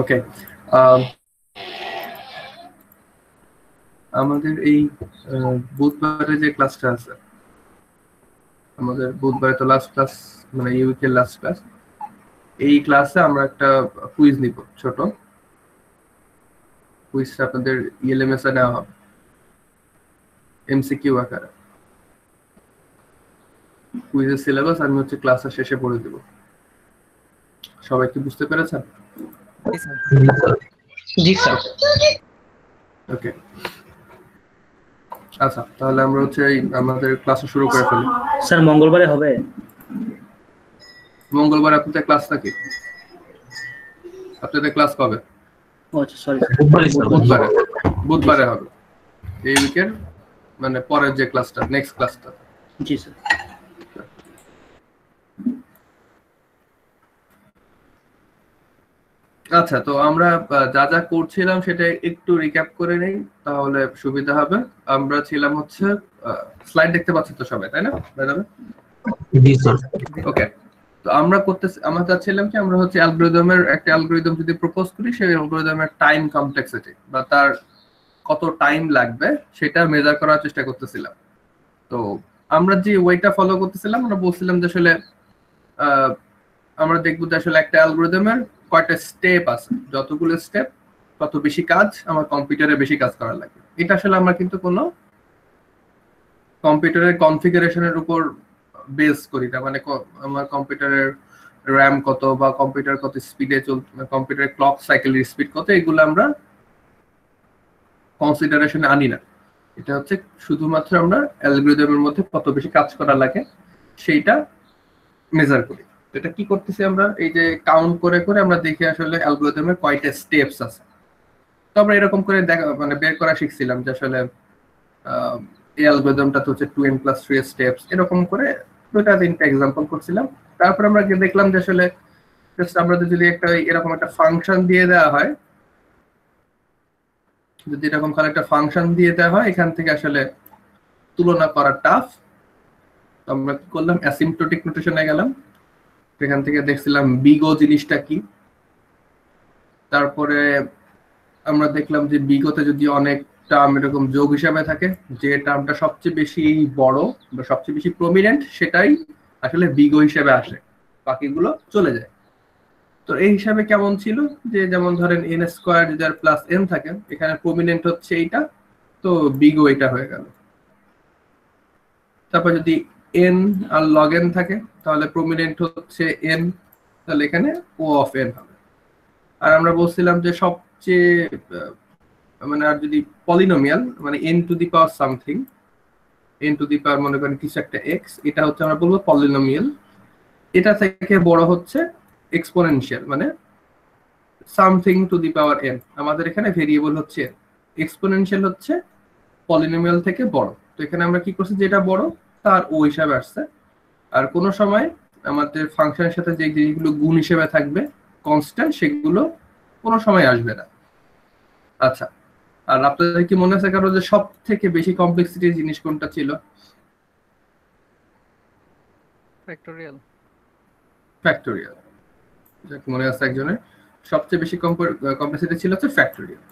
ওকে, আমাদের এই বুধবারে যে ক্লাসটা আছে, আমাদের বুধবারে তো লাস্ট ক্লাস, মানে এই উইকের লাস্ট ক্লাস। এই ক্লাসে আমরা একটা কুইজ নিব, ছোট কুইজটা আপনাদের ইএলএমএস এ নেওয়া হবে এমসিকিউ আকারে। কুইজের সিলেবাস আমি হচ্ছে ক্লাসের শেষে পড়ে দেব। সবাই কি বুঝতে পেরেছেন? জি স্যার। ওকে, আচ্ছা তাহলে আমরা হচ্ছে আমাদের ক্লাস শুরু করে ফেলি। স্যার মঙ্গলবারে হবে? মঙ্গলবার আপনাদের ক্লাস থাকে? আপনাদের ক্লাস কবে? ও আচ্ছা, সরি বুধবারে। বুধবারে হবে এই উইকের, মানে পরের যে ক্লাসটা, নেক্সট ক্লাসটা। জি স্যার। আচ্ছা, তো আমরা যা যা করছিলাম সেটা একটু রিক্যাপ করে নেই, তাহলে সুবিধা হবে। আমরা ছিলাম হচ্ছে, স্লাইড দেখতে পাচ্ছেন তো সবাই, তাই না? জি স্যার। ওকে, তো আমরা চাচ্ছিলাম কি, আমরা হচ্ছে অ্যালগরিদমের একটা অ্যালগরিদম যদি প্রপোজ করি, সেই অ্যালগরিদমের টাইম কমপ্লেক্সিটি বা তার কত টাইম লাগবে সেটা মেজার করার চেষ্টা করতেছিলাম। তো আমরা যে ওয়েটা ফলো করতেছিলাম, আমরা বলছিলাম যে আসলে আমরা দেখবো যে আসলে একটা অ্যালগরিদমের কয়টা স্টেপ আছে, যতগুলো স্টেপ তত বেশি কাজ আমার কম্পিউটারে বেশি কাজ করা লাগে। এটা আসলে আমরা কিন্তু কোনো কম্পিউটারের কনফিগারেশনের উপর বেস করি না, মানে আমার কম্পিউটারের র্যাম কত বা কম্পিউটার কত স্পিডে কম্পিউটারের ক্লক সাইকেলের স্পিড কত, এগুলো আমরা কনসিডারেশনে আনি না। এটা হচ্ছে শুধুমাত্র আমরা অ্যালগরিদমের মধ্যে কত বেশি কাজ করা লাগে সেইটা মেজার করি। এটা কি করতেছি আমরা, এই যে কাউন্ট করে করে আমরা দেখি আসলে অ্যালগরিদমের কয়টা স্টেপস আছে। তো আমরা এরকম করে দেখা, মানে বের করা শিখছিলাম যে আসলে এই অ্যালগরিদমটা তো হচ্ছে 2n+3 স্টেপস, এরকম করে দুটা তিনটা এক্সাম্পল করছিলাম। তারপর আমরা দেখলাম যে আসলে আমরা যদি একটা এরকম একটা ফাংশন দিয়ে দেওয়া হয়, যদি এরকম করে একটা ফাংশন দিয়ে দেওয়া হয়, এখান থেকে আসলে তুলনা করা টাফ। আমরা কি করলাম, অ্যাসিম্পটোটিক নোটেশনে গেলাম, সেখান থেকে দেখছিলাম বিগো জিনিসটা কি। তারপরে আমরা দেখলাম যে বিগোতে যদি অনেক টার্ম এরকম যোগ হিসাবে থাকে, যে টার্মটা সবচেয়ে বেশি বড় বা সবচেয়ে বেশি প্রমিনেন্ট সেটাই আসলে বিগো হিসেবে আসে, বাকিগুলো চলে যায়। তো এই হিসাবে কেমন ছিল, যে যেমন ধরেন n² যদি আর প্লাস n থাকে, এখানে প্রমিনেন্ট হচ্ছে এইটা, তো বিগো এটা হয়ে গেল। তারপর যদি n আর log n থাকে, তাহলে প্রমিনেন্ট হচ্ছে n, তাহলে এখানে ও অফ n হবে। আর আমরা বলছিলাম যে সবচেয়ে মানে আর যদি পলিনোমিয়াল, মানে n to the power something, n to the power মনে করেন কিছু একটা x, এটা হচ্ছে আমরা বলবো পলিনোমিয়াল। এটা থেকে বড় হচ্ছে এক্সপোনেনশিয়াল, মানে something to the power n। আমাদের এখানে ভেরিয়েবল হচ্ছে এক্সপোনেনশিয়াল, হচ্ছে পলিনোমিয়াল থেকে বড়। তো এখানে আমরা কি করছি, যেটা বড় তার ও হিসাবে আসছে। আর কোন সময় আমাদের ফাংশনের সাথে যে জিনিসগুলো গুণ হিসেবে থাকবে কনস্ট্যান্ট, সেগুলো কোনো সময় আসবে না। আচ্ছা, আর আপনাদের কি মনে আছে কারো যে সব থেকে বেশি কমপ্লেক্সিটির জিনিস কোনটা ছিল? ফ্যাক্টোরিয়াল। ফ্যাক্টোরিয়াল, যাকে মনে আছে একজনের সবচেয়ে বেশি কমপ্লেক্সিটি ছিল হচ্ছে ফ্যাক্টোরিয়াল।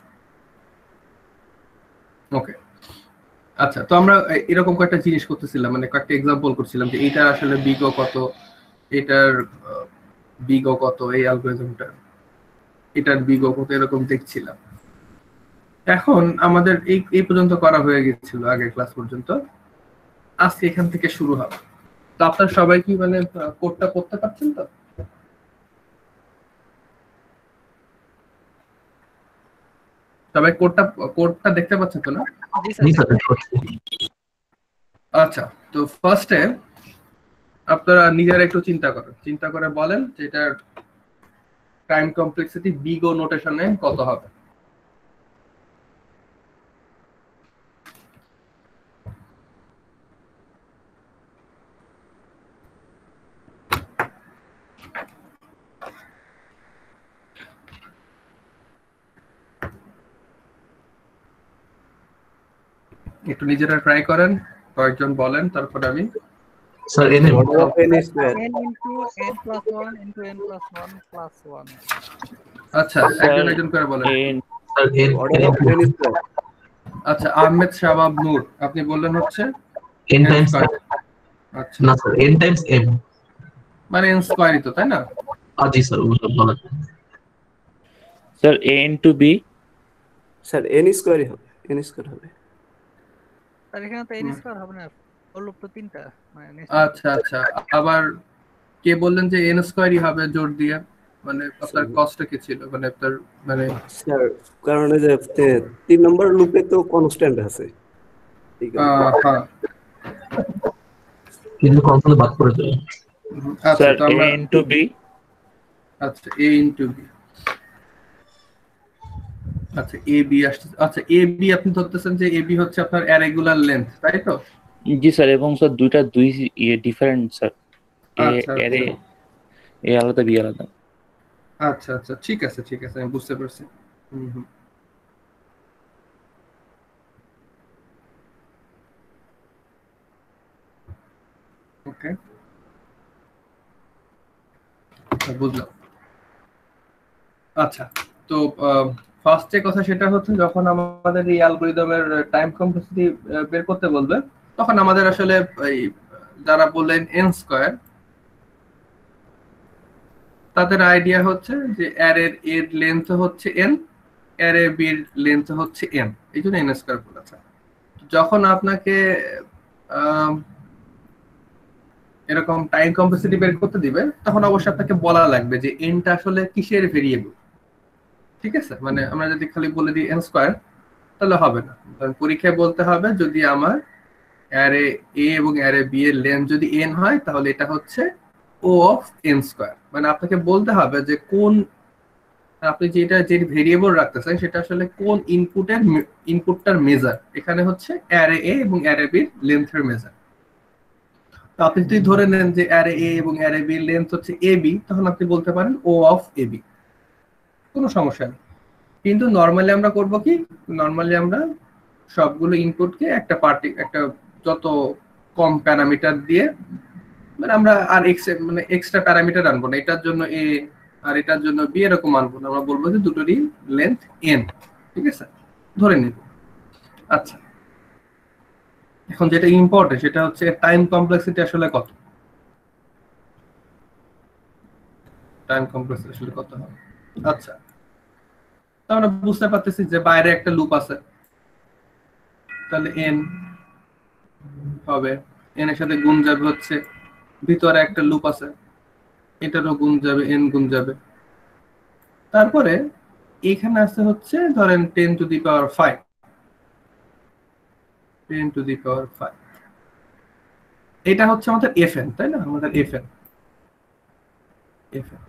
ওকে, আচ্ছা, তো আমরা এরকম কয়েকটা জিনিস করতেছিলাম, মানে কয়েকটা এক্সাম্পল করছিলাম যে এটা আসলে বিগো কত, এটার বিগো কত, এই অ্যালগরিদমটা এটার বিগো কত, এরকম দেখছিলাম। এখন আমাদের এই পর্যন্ত করা হয়ে গেছিল আগের ক্লাস পর্যন্ত। আজকে এখান থেকে শুরু হবে। তো আপনারা সবাই কি মানে কোডটা পড়তে পারছেন তো? সবাই কোডটা দেখতে পাচ্ছেন তো না? জি স্যার। আচ্ছা, তো ফার্স্টে আপনারা নিজেরা একটু চিন্তা করে বলেন যে এটার টাইম কমপ্লেক্সিটি বিগো নোটেশনে কত হবে। একটু নিজেরা ট্রাই করেন, কয়েকজন বলেন, তারপর আমি। Sir n n into n plus 1 into n plus 1 plus 1 আচ্ছা, একজন একজন করে বলেন। Sir, Order of n square. আচ্ছা, আহমেদ শাবাব নূর, আপনি বললেন হচ্ছে n n times স্কয়ার। আচ্ছা, না স্যার n times m মানে n স্কয়ারই তো, তাই না? জি স্যার ওগুলো বলা যায়। Sir a into b sir n স্কয়ারই হবে, n স্কয়ার হবে। আর এখানে তো n স্কয়ার হবে না, অলুপ তো তিনটা, মানে আচ্ছা আচ্ছা, আবার কে বললেন যে n স্কয়ারই হবে জোর দিয়ে? মানে আপনার কষ্টটা কি ছিল, মানে আপনার মানে স্যার কারণ এই যে 3 নম্বর লুপে তো কনস্ট্যান্ট আছে, ঠিক আছে। হ্যাঁ, কিন্তু কনসোলে বাদ করে দেবে। আচ্ছা স্যার তো a আমরা into b আচ্ছা a into b, আচ্ছা a b আসছে। আচ্ছা a b আপনি ধরতেছেন যে a b হচ্ছে আপনার রেগুলার লেন্থ, তাই তো? জি স্যার, এবং স্যার দুই ডিফারেন্ট স্যার, এ আচ্ছা এ এ আলাদা বি আলাদা। আচ্ছা আচ্ছা, ঠিক আছে ঠিক আছে, আমি বুঝতে পারছি। হুম হুম, ওকে, বুঝলাম। আচ্ছা, তো ফার্স্ট যে কথা সেটা হচ্ছে যখন আমাদের এই অ্যালগরিদমের টাইম কমপ্লেক্সিটি বের করতে বলবে, তখন আমাদের আসলে এই যারা বললেন n স্কয়ার, তাদের আইডিয়া হচ্ছে যে অ্যারের এর লেন্থ হচ্ছে n, অ্যারে বি এর লেন্থ হচ্ছে n, এই জন্য n স্কয়ার বলেছে। যখন আপনাকে আম, এরকম টাইম কমপ্লেক্সিটি বের করতে দিবে, তখন অবশ্যই আপনাকে বলা লাগবে যে nটা আসলে কিসের ভেরিয়েবল। ঠিক আছে, মানে আমরা যদি খালি বলে দিই n স্কয়ার তাহলে হবে না, কারণ পরীক্ষায় বলতে হবে যদি আমার অ্যারে এ এবং অ্যারে বি এর লেন্থ যদি n হয় তাহলে এটা হচ্ছে ও অফ n স্কয়ার। মানে আপনাকে বলতে হবে যে কোন, আপনি যেটা যে ভেরিয়েবল রাখতেছেন সেটা আসলে কোন ইনপুটটার মেজার। এখানে হচ্ছে অ্যারে এ এবং অ্যারে বি লেন্থের মেজার। তো আপনি যদি ধরে নেন যে অ্যারে এ এবং অ্যারে বি লেন্থ হচ্ছে এ বি, তখন আপনি বলতে পারেন ও অফ এ বি, কোনো সমস্যা নেই। কিন্তু নর্মালি আমরা করব কি, নর্মালি আমরা সবগুলো ইনপুটকে একটা যত কম প্যারামিটার দিয়ে, মানে আমরা আর মানে এক্সট্রা প্যারামিটার আনবো না, এটার জন্য এ আর এটার জন্য বি এরকম আনবো না, আমরা বলবো যে দুটোরই লেন্থ এন। ঠিক আছে, ধরে নিব। আচ্ছা, এখন যেটা ইম্পর্টেন্ট সেটা হচ্ছে টাইম কমপ্লেক্সিটি আসলে কত, টাইম কমপ্লেক্সিটি আসলে কত হবে। আচ্ছা, তো আমরা বুঝতে পারতেছি যে বাইরে একটা লুপ আছে, তাহলে এন হবে, এন এর সাথে গুণ যাবে হচ্ছে ভিতরে একটা লুপ আছে, এটারও গুণ যাবে, এন গুণ যাবে। তারপরে এখানে আছে হচ্ছে ধরেন 10 two the power 5, 10 two the পাওয়ার 5, এটা হচ্ছে আমাদের এফএন, তাই না? আমাদের এফএন, এফএন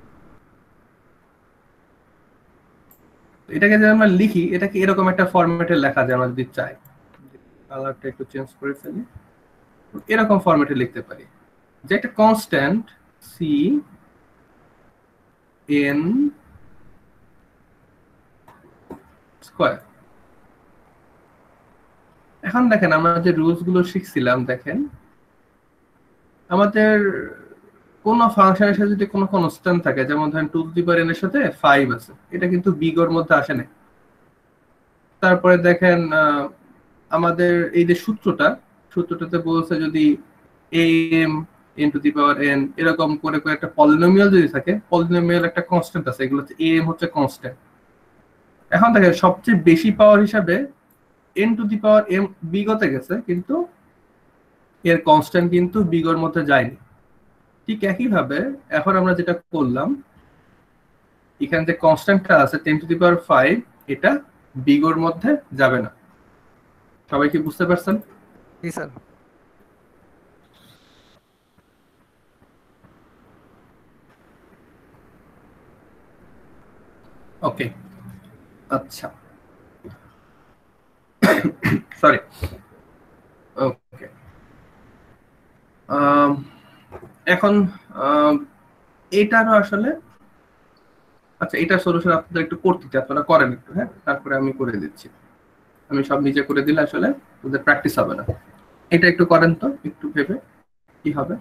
এটাকে যদি আমরা লিখি, এটাকে এরকম একটা ফরম্যাটে লেখা যায়, আমরা যদি চাই কালারটা একটু চেঞ্জ করে ফেলি, এরকম ফরম্যাটে লিখতে পারি যে একটা কনস্ট্যান্ট সি এন স্কয়ার। এখন দেখেন আমরা যে রুলস গুলো শিখছিলাম, দেখেন আমাদের কোন ফাংশনের সাথে যদি কোনো কনস্ট্যান্ট থাকে, যেমন ধরেন 2 টু দি পাওয়ার n এর সাথে 5 আছে, এটা কিন্তু বিগ এর মধ্যে আসে না। তারপরে দেখেন আমাদের এই যে সূত্রটাতে বলছে যদি am n to the power n এরকম করে করে একটা পলিনোমিয়াল যদি থাকে, পলিনোমিয়াল একটা কনস্ট্যান্ট আছে, এগুলো হচ্ছে am হচ্ছে কনস্ট্যান্ট। এখন দেখেন সবচেয়ে বেশি পাওয়ার হিসাবে n to the power m বিগতে গেছে, কিন্তু এর কনস্ট্যান্ট কিন্তু বিগর মধ্যে যায়নি। ঠিক একই ভাবে এখন আমরা যেটা করলাম, এখানে যে কনস্ট্যান্টটা আছে 10 টু দি পাওয়ার 5, এটা বিগর মধ্যে যাবে না। সবাই কি বুঝতে পারছেন? জি স্যার। ওকে, আচ্ছা, সরি, ওকে। এখন এটারও আসলে, আচ্ছা এটার সলিউশন আপনাদের একটু করতে দিতে, আপনারা করেন একটু, হ্যাঁ, তারপরে আমি করে দিচ্ছি। আমি সব নিজে করে দিলে আসলে ওদের প্র্যাকটিস হবে না। এটা একটু করেন তো, একটু ভেবে কি হবে।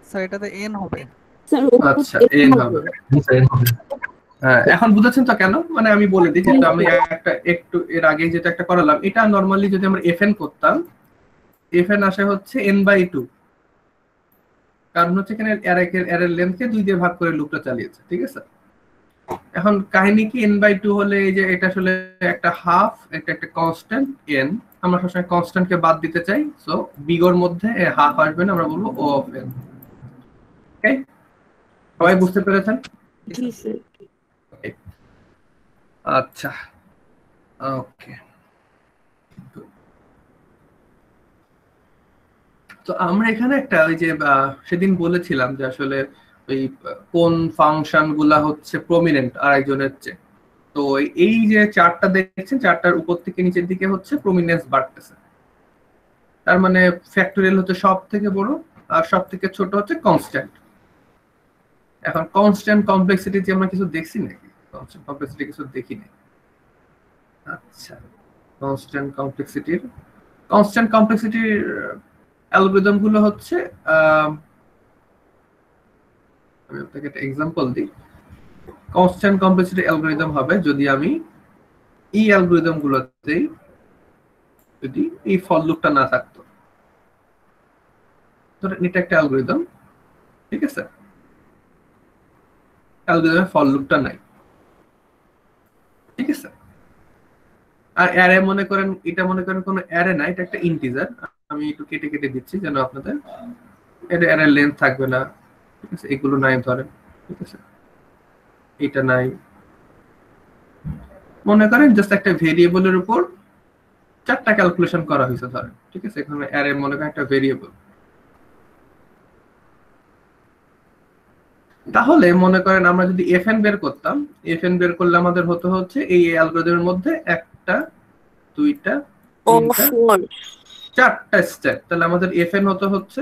স্যার এটাতে এন হবে। স্যার আচ্ছা এন হবে। জি স্যার এন হবে। হ্যাঁ এখন বুঝেছেন তো কেন, মানে আমি বলে দিই যেহেতু আমি একটা একটু এর আগে যেটা একটা করালাম, এটা নরমালি যদি আমরা এফএন করতাম, এফএন আসে হচ্ছে n/2, কারণ হচ্ছে এখানে অ্যারের লেন্থকে 2 দিয়ে ভাগ করে লুপটা চালিয়েছে, ঠিক আছে। এখন কাহিনী কি, n/2 হলে এই যে এটা আসলে একটা হাফ, এটা একটা কনস্ট্যান্ট n, আমরা সবসময় কনস্ট্যান্ট কে বাদ দিতে চাই, সো বিগর মধ্যে হাফ আসবে না, আমরা বলবো O of n। ওকে, সবাই বুঝতে পেরেছেন? জি স্যার। আচ্ছা ওকে, তো আমরা এখানে একটা ওই যে সেদিন বলেছিলাম যে আসলে ওই কোন ফাংশন গুলা হচ্ছে প্রমিনেন্ট আরেকজনের চেয়ে, তো এই যে চারটা দেখছেন, চারটার উপর থেকে নিচের দিকে হচ্ছে প্রমিনেন্স বাড়তেছে, তার মানে ফ্যাক্টোরিয়াল হচ্ছে সব থেকে বড় আর সব থেকে ছোট হচ্ছে কনস্ট্যান্ট। এখন কনস্ট্যান্ট কমপ্লেক্সিটি যে আমরা কিছু দেখছি নাকি? কনস্ট্যান্ট কমপ্লেক্সিটি কিছু দেখি নাই। আচ্ছা, কনস্ট্যান্ট কমপ্লেক্সিটির অ্যালগরিদম গুলো হচ্ছে, আমি আপনাকে একটা এক্সাম্পল দিই। কনস্ট্যান্ট কমপ্লেক্সিটি অ্যালগরিদম হবে যদি আমি এই অ্যালগরিদম গুলোতে যদি এই ফর লুপটা না থাকতো, ধরেন এটা একটা অ্যালগরিদম, ঠিক আছে, অ্যালগরিদমে ফর লুপটা নাই, ঠিক আছে। আর অ্যারে মনে করেন, এটা মনে করেন কোনো অ্যারে না, এটা একটা ইন্টিজার, আমি একটু কেটে কেটে দিচ্ছি যেন আপনাদের, এটা অ্যারে লেন্থ থাকবে না, ঠিক আছে, এগুলো নাই ধরেন, ঠিক আছে, এটা নাই, মনে করেন জাস্ট একটা ভেরিয়েবলের উপর 4টা ক্যালকুলেশন করা হয়েছে ধরেন, ঠিক আছে, এখানে অ্যারে মনে করেন একটা ভেরিয়েবল, তাহলে মনে করেন আমরা যদি এফএন বের করতাম, এফএন বের করলে আমাদের হতে হচ্ছে এই অ্যালগরিদমের মধ্যে 1টা 2টা 3টা 4টা স্টেপ, তাহলে আমাদের এফএন হতে হচ্ছে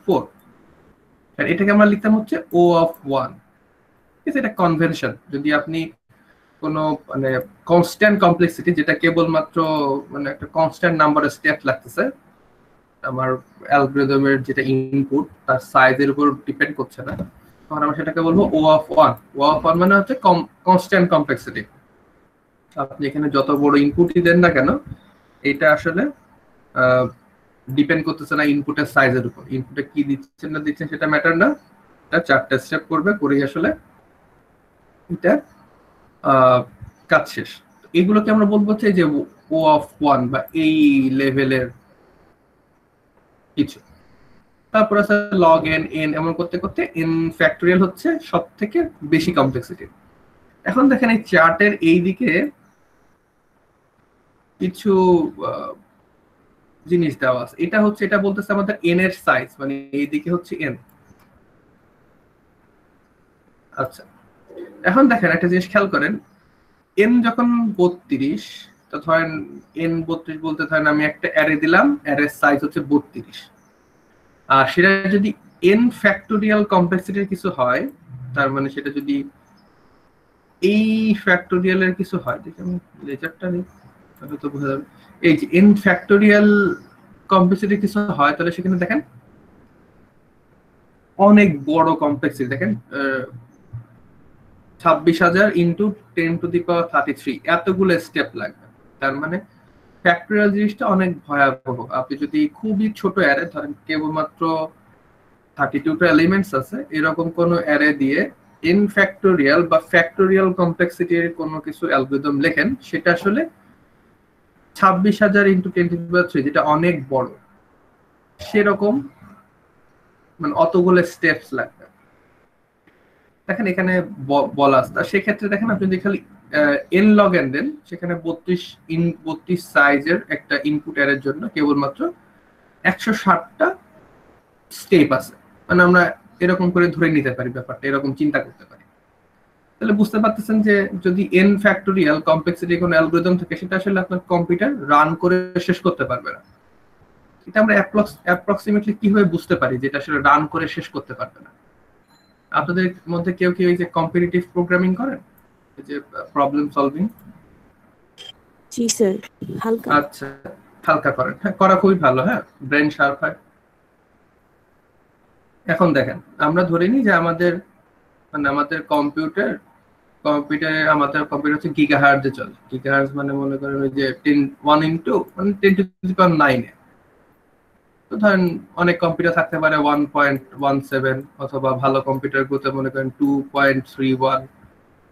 4, আর এটাকে আমরা লিখতাম হচ্ছে O of 1, ঠিক আছে। এটা কনভেনশন, যদি আপনি কোনো মানে কনস্ট্যান্ট কমপ্লেক্সিটি যেটা কেবলমাত্র মানে একটা কনস্ট্যান্ট নাম্বারের স্টেপ লাগতেছে, আমার অ্যালগরিদমের যেটা ইনপুট তার সাইজের উপর ডিপেন্ড করছে না, তখন আমরা সেটাকে বলবো O of 1। O of 1 মানে হচ্ছে কনস্ট্যান্ট কমপ্লেক্সিটি। আপনি এখানে যত বড় ইনপুটই দেন না কেন, এটা আসলে ডিপেন্ড করতেছে না ইনপুটের সাইজের উপর, ইনপুটে কি দিচ্ছেন না দিচ্ছেন সেটা ম্যাটার না, এটা 4টা স্টেপ করবে, করেই আসলে এটা কাজ শেষ। এগুলোকে আমরা বলবো যে O of 1 বা এই লেভেলের কিছু। তারপর আছে log n, এমন করতে করতে n ফ্যাক্টোরিয়াল হচ্ছে সব থেকে বেশি কমপ্লেক্সিটি। এখন দেখেন এই চার্টের এই দিকে কিছু জিনিস দেওয়া আছে, এটা হচ্ছে, এটা বলতেছে আমাদের n এর সাইজ, মানে এই দিকে হচ্ছে n। আচ্ছা, এখন দেখেন একটা জিনিস খেয়াল করেন, n যখন 32, তো ধরেন n 32 বলতে ধরেন আমি একটা অ্যারে দিলাম, অ্যারের সাইজ হচ্ছে 32, আর সেটা যদি n ফ্যাক্টোরিয়াল কমপ্লেক্সিটির কিছু হয়, তার মানে সেটা যদি এই ফ্যাক্টোরিয়ালের কিছু হয়, দেখি আমি লেজারটা নিই তাহলে তো বোঝা যাবে, এই যে n ফ্যাক্টোরিয়াল কমপ্লেক্সিটির কিছু হয়, তাহলে সেখানে দেখেন অনেক বড় কমপ্লেক্সিটি, দেখেন 26,000 ইন্টু 10⁻33 এতগুলো স্টেপ লাগবে, তার মানে ফ্যাক্টোরিয়াল জিনিসটা অনেক ভয়াবহ। আপনি যদি খুবই ছোট অ্যারে ধরেন, কেবলমাত্র 32টা এলিমেন্টস আছে, এরকম কোন অ্যারে দিয়ে n ফ্যাক্টোরিয়াল বা ফ্যাক্টোরিয়াল কমপ্লেক্সিটির কোনো কিছু অ্যালগরিদম লেখেন, সেটা আসলে 26,000 ইন্টু 10⁻3, যেটা অনেক বড়, সেরকম মানে অতগুলো স্টেপস লাগবে। দেখেন এখানে বলা আছে, সেক্ষেত্রে দেখেন আপনি যদি খালি n log n দেন, সেখানে 32 সাইজের একটা ইনপুট অ্যারের জন্য কেবলমাত্র 160টা স্টেপ আছে, মানে আমরা এরকম করে ধরে নিতে পারি ব্যাপারটা, এরকম চিন্তা করতে পারি। তাহলে বুঝতে পারতেছেন যে যদি n ফ্যাক্টোরিয়াল কমপ্লেক্সিটি কোনো অ্যালগরিদম থাকে, সেটা আসলে আপনার কম্পিউটার রান করে শেষ করতে পারবে না। এটা আমরা অ্যাপ্রক্সিমেটলি কিভাবে বুঝতে পারি যেটা আসলে রান করে শেষ করতে পারবে না? আপনাদের মধ্যে কেউ কি এই যে কম্পিটিটিভ প্রোগ্রামিং করেন, এই যে প্রবলেম সলভিং? জি স্যার, হালকা। আচ্ছা, হালকা করেন, হ্যাঁ করা খুবই ভালো, হ্যাঁ ব্রেন শার্প হয়। এখন দেখেন আমরা ধরে নিই যে আমাদের কম্পিউটারে আমাদের কম্পিউটার হচ্ছে গিগাহার্টজে চলে। গিগাহার্টজ মানে মনে করেন ওই যে 1 ইন্টু মানে 10⁻৯ এ। তো ধরেন অনেক কম্পিউটার থাকতে পারে 1.17 অথবা ভালো কম্পিউটার গুলোতে মনে করেন 2.31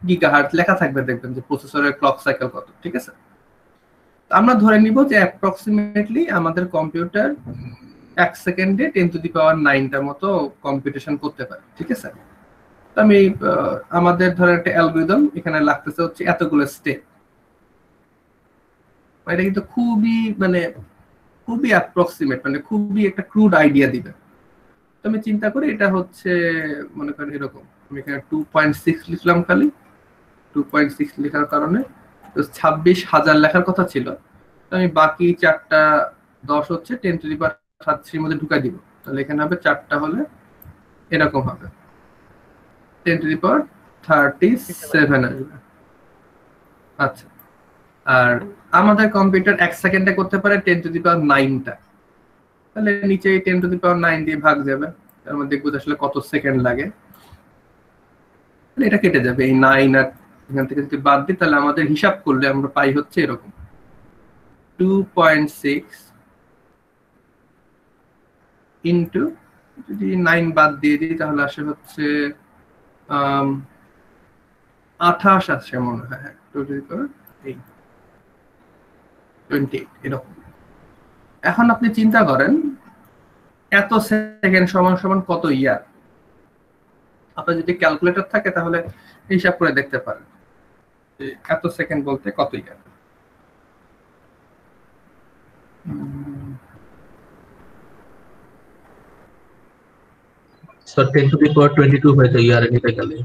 গিগাহার্টজ লেখা থাকবে, দেখবেন যে প্রসেসরের ক্লক সাইকেল কত। ঠিক আছে, আমরা ধরে নিব যে অ্যাপ্রক্সিমেটলি আমাদের কম্পিউটার 1 সেকেন্ডে 10⁹ মতো কম্পিউটেশন করতে পারে। ঠিক আছে, তো আমি আমাদের ধরে একটা অ্যালগরিদম এখানে লাগতেছে হচ্ছে এতগুলো স্টেপ। এটা কিন্তু খুবই অ্যাপ্রক্সিমেট, মানে খুবই একটা ক্রুড আইডিয়া দিবে। তো আমি চিন্তা করি এটা হচ্ছে মনে করেন এরকম, আমি এখানে 2.6 লিখলাম, খালি 2.6 লেখার কারণে 26,000 লেখার কথা ছিল, তো আমি বাকি 4টা 10 হচ্ছে 10⁻³ মধ্যে ঢুকাই দিব। তাহলে এখানে হবে 4টা হলে এরকম হবে 10⁻37 আসবে। আচ্ছা, আর আমাদের কম্পিউটার 1 সেকেন্ডে করতে পারে 10⁹টা, তাহলে নিচে 10⁹ দিয়ে ভাগ যাবে, তার মধ্যে দেখবো আসলে কত সেকেন্ড লাগে। এটা কেটে যাবে, এই 9 আর এখান থেকে যদি বাদ দিই তাহলে আমাদের হিসাব করলে আমরা পাই হচ্ছে এরকম 2.6 ইন্টু, যদি 9 বাদ দিয়ে দিই তাহলে আসে হচ্ছে 28 আসে মনে হয়। হ্যাঁ, 28 এরকম। এখন আপনি চিন্তা করেন এত সেকেন্ড সমান সমান কত ইয়ার। আপনার যদি ক্যালকুলেটর থাকে তাহলে হিসাব করে দেখতে পারেন যে এত সেকেন্ড বলতে কত ইয়ার। স্যার 10⁻22 হয়ে যায় ইয়ার নিতে গেলে।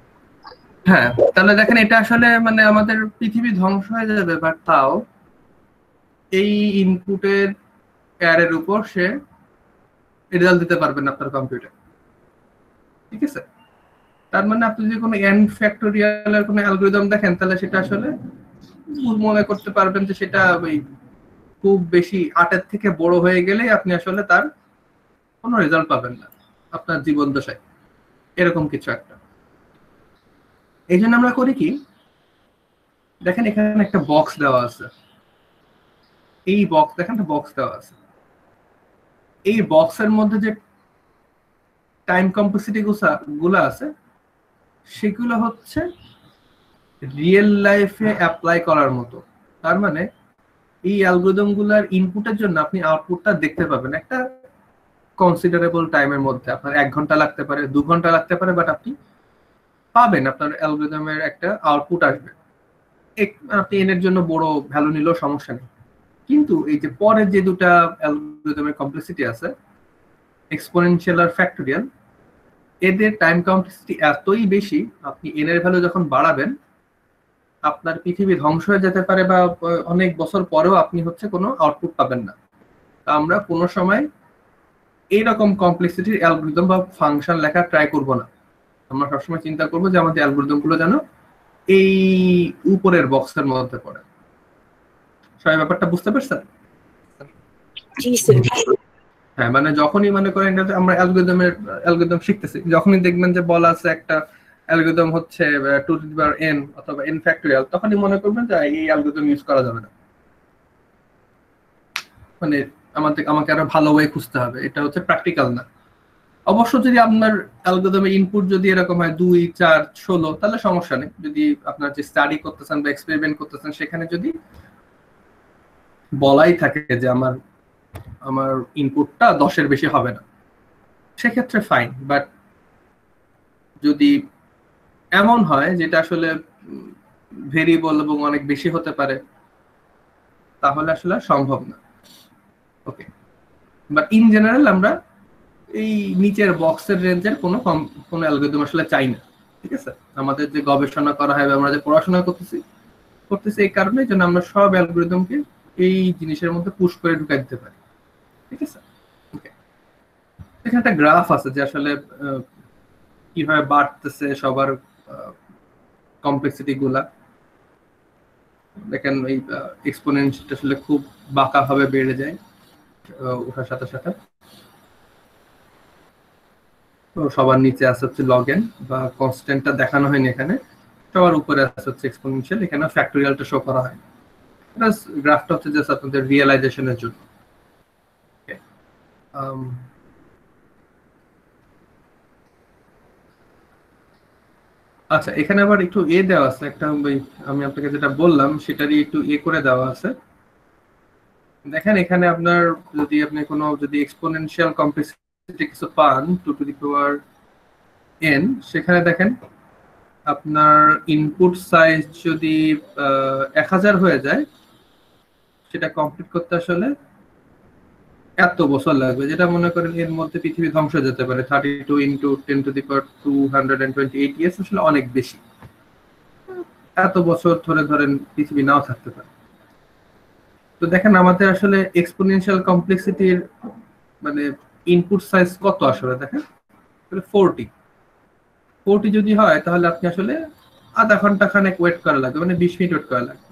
হ্যাঁ, তাহলে দেখেন এটা আসলে মানে আমাদের পৃথিবী ধ্বংস হয়ে যাবে, বাট তাও এই ইনপুটের অ্যারের উপর সে রেজাল্ট দিতে পারবেন আপনার কম্পিউটার। ঠিক আছে, তার মানে আপনি যদি কোনো n ফ্যাক্টোরিয়াল এর কোনো অ্যালগরিদম দেখেন তাহলে সেটা আসলে মনে করতে পারবেন যে সেটা ওই খুব বেশি 8-এর থেকে বড় হয়ে গেলে আপনি আসলে তার কোনো রেজাল্ট পাবেন না আপনার জীবন দশায়, এরকম কিছু একটা। এই জন্য আমরা করি কি, দেখেন এখানে একটা বক্স দেওয়া আছে, এই বক্স দেখেন একটা বক্স দেওয়া আছে, এই বক্সের মধ্যে যে টাইম কমপ্লেক্সিটি গুলো আছে সেগুলো হচ্ছে রিয়েল লাইফে অ্যাপ্লাই করার মতো। তার মানে এই অ্যালগরিদম গুলার ইনপুটের জন্য আপনি আউটপুটটা দেখতে পাবেন একটা কনসিডারেবল টাইমের মধ্যে। আপনার 1 ঘন্টা লাগতে পারে, 2 ঘন্টা লাগতে পারে, বাট আপনি পাবেন, আপনার অ্যালগরিদমের একটা আউটপুট আসবে। আপনি এর জন্য বড় ভ্যালু নিলেও সমস্যা নেই। কিন্তু এই যে পরের যে দুটা অ্যালগরিদমের কমপ্লেক্সিটি আছে, এক্সপোনেনশিয়াল আর ফ্যাক্টোরিয়াল, এদের টাইম কমপ্লেক্সিটি এতই বেশি, আপনি এন এর ভ্যালু যখন বাড়াবেন আপনার পৃথিবী ধ্বংস হয়ে যেতে পারে, বা অনেক বছর পরেও আপনি হচ্ছে কোনো আউটপুট পাবেন না। আমরা কোনো সময় এইরকম কমপ্লেক্সিটির অ্যালগরিদম বা ফাংশন লেখা ট্রাই করব না। আমরা সবসময় চিন্তা করবো যে আমাদের অ্যালগরিদম গুলো যেন এই উপরের বক্সের মধ্যে পড়ে। সবাই ব্যাপারটা বুঝতে পারছেন? জি স্যার। হ্যাঁ, মানে যখনই মনে করেন আমরা অ্যালগরিদম শিখতেছি, যখনই দেখবেন যে বলা আছে একটা অ্যালগরিদম হচ্ছে 2n অথবা n ফ্যাক্টোরিয়াল, তখনই মনে করবেন যে এই অ্যালগরিদম ইউজ করা যাবে না, মানে আমাকে আরো ভালো ওয়ে খুঁজতে হবে, এটা হচ্ছে প্র্যাকটিক্যাল না। অবশ্য যদি আপনার অ্যালগরিদমের ইনপুট যদি এরকম হয় 2, 4, 16 তাহলে সমস্যা নেই। যদি আপনার যে স্টাডি করতেছেন বা এক্সপেরিমেন্ট করতেছেন সেখানে যদি বলাই থাকে যে আমার ইনপুটটা 10-এর বেশি হবে না, সেক্ষেত্রে ফাইন। বাট যদি এমন হয় যেটা আসলে ভেরিয়েবল এবং অনেক বেশি হতে পারে তাহলে আসলে সম্ভব না। ওকে, বাট ইন জেনারেল আমরা এই নিচের বক্সের রেঞ্জের কোনো অ্যালগরিদম আসলে চাই না। ঠিক আছে, আমাদের যে গবেষণা করা হয় বা আমরা যে পড়াশোনা করতেছি এই কারণে যেন আমরা সব অ্যালগরিদমকে এই জিনিসের মধ্যে পুশ করে ঢুকাই দিতে পারি। ঠিক আছে, ওকে। এখানে একটা গ্রাফ আছে যে আসলে কিভাবে বাড়তেছে সবার কমপ্লেক্সিটি গুলা। দেখেন এই এক্সপোনেনশিয়ালটা আসলে খুব বাঁকা ভাবে বেড়ে যায় ওঠার সাথে সাথে। তো সবার নিচে আছে হচ্ছে লগেন বা কনস্ট্যান্টটা দেখানো হয়নি এখানে, সবার উপরে আছে হচ্ছে এক্সপোনেনশিয়াল, এখানে ফ্যাক্টোরিয়ালটা শো করা হয়। প্লাস গ্রাফটা হচ্ছে জাস্ট আপনাদের রিয়েলাইজেশনের জন্য। Um, আচ্ছা, এখানে আবার একটু দেওয়া আছে একটা, আমি আপনাকে যেটা বললাম সেটারই একটু করে দেওয়া আছে। দেখেন এখানে আপনার যদি আপনি কোনো যদি এক্সপোনেনশিয়াল কমপ্লেক্সিটি কিছু পান 2n, সেখানে দেখেন আপনার ইনপুট সাইজ যদি 1000 হয়ে যায়, সেটা কমপ্লিট করতে আসলে এত বছর লাগবে, যেটা মনে করেন এর মধ্যে পৃথিবী ধ্বংস হয়ে যেতে পারে। 32 ইন্টু 10⁻²28 ইয়ার্স আসলে অনেক বেশি। এত বছর ধরে ধরেন পৃথিবী নাও থাকতে পারে। তো দেখেন আমাদের আসলে এক্সপোনেনশিয়াল কমপ্লেক্সিটির মানে ইনপুট সাইজ কত আসলে দেখেন 40 যদি হয় তাহলে আপনি আসলে আধা ঘন্টা খানেক ওয়েট করা লাগবে, মানে 20 মিনিট ওয়েট করা লাগবে।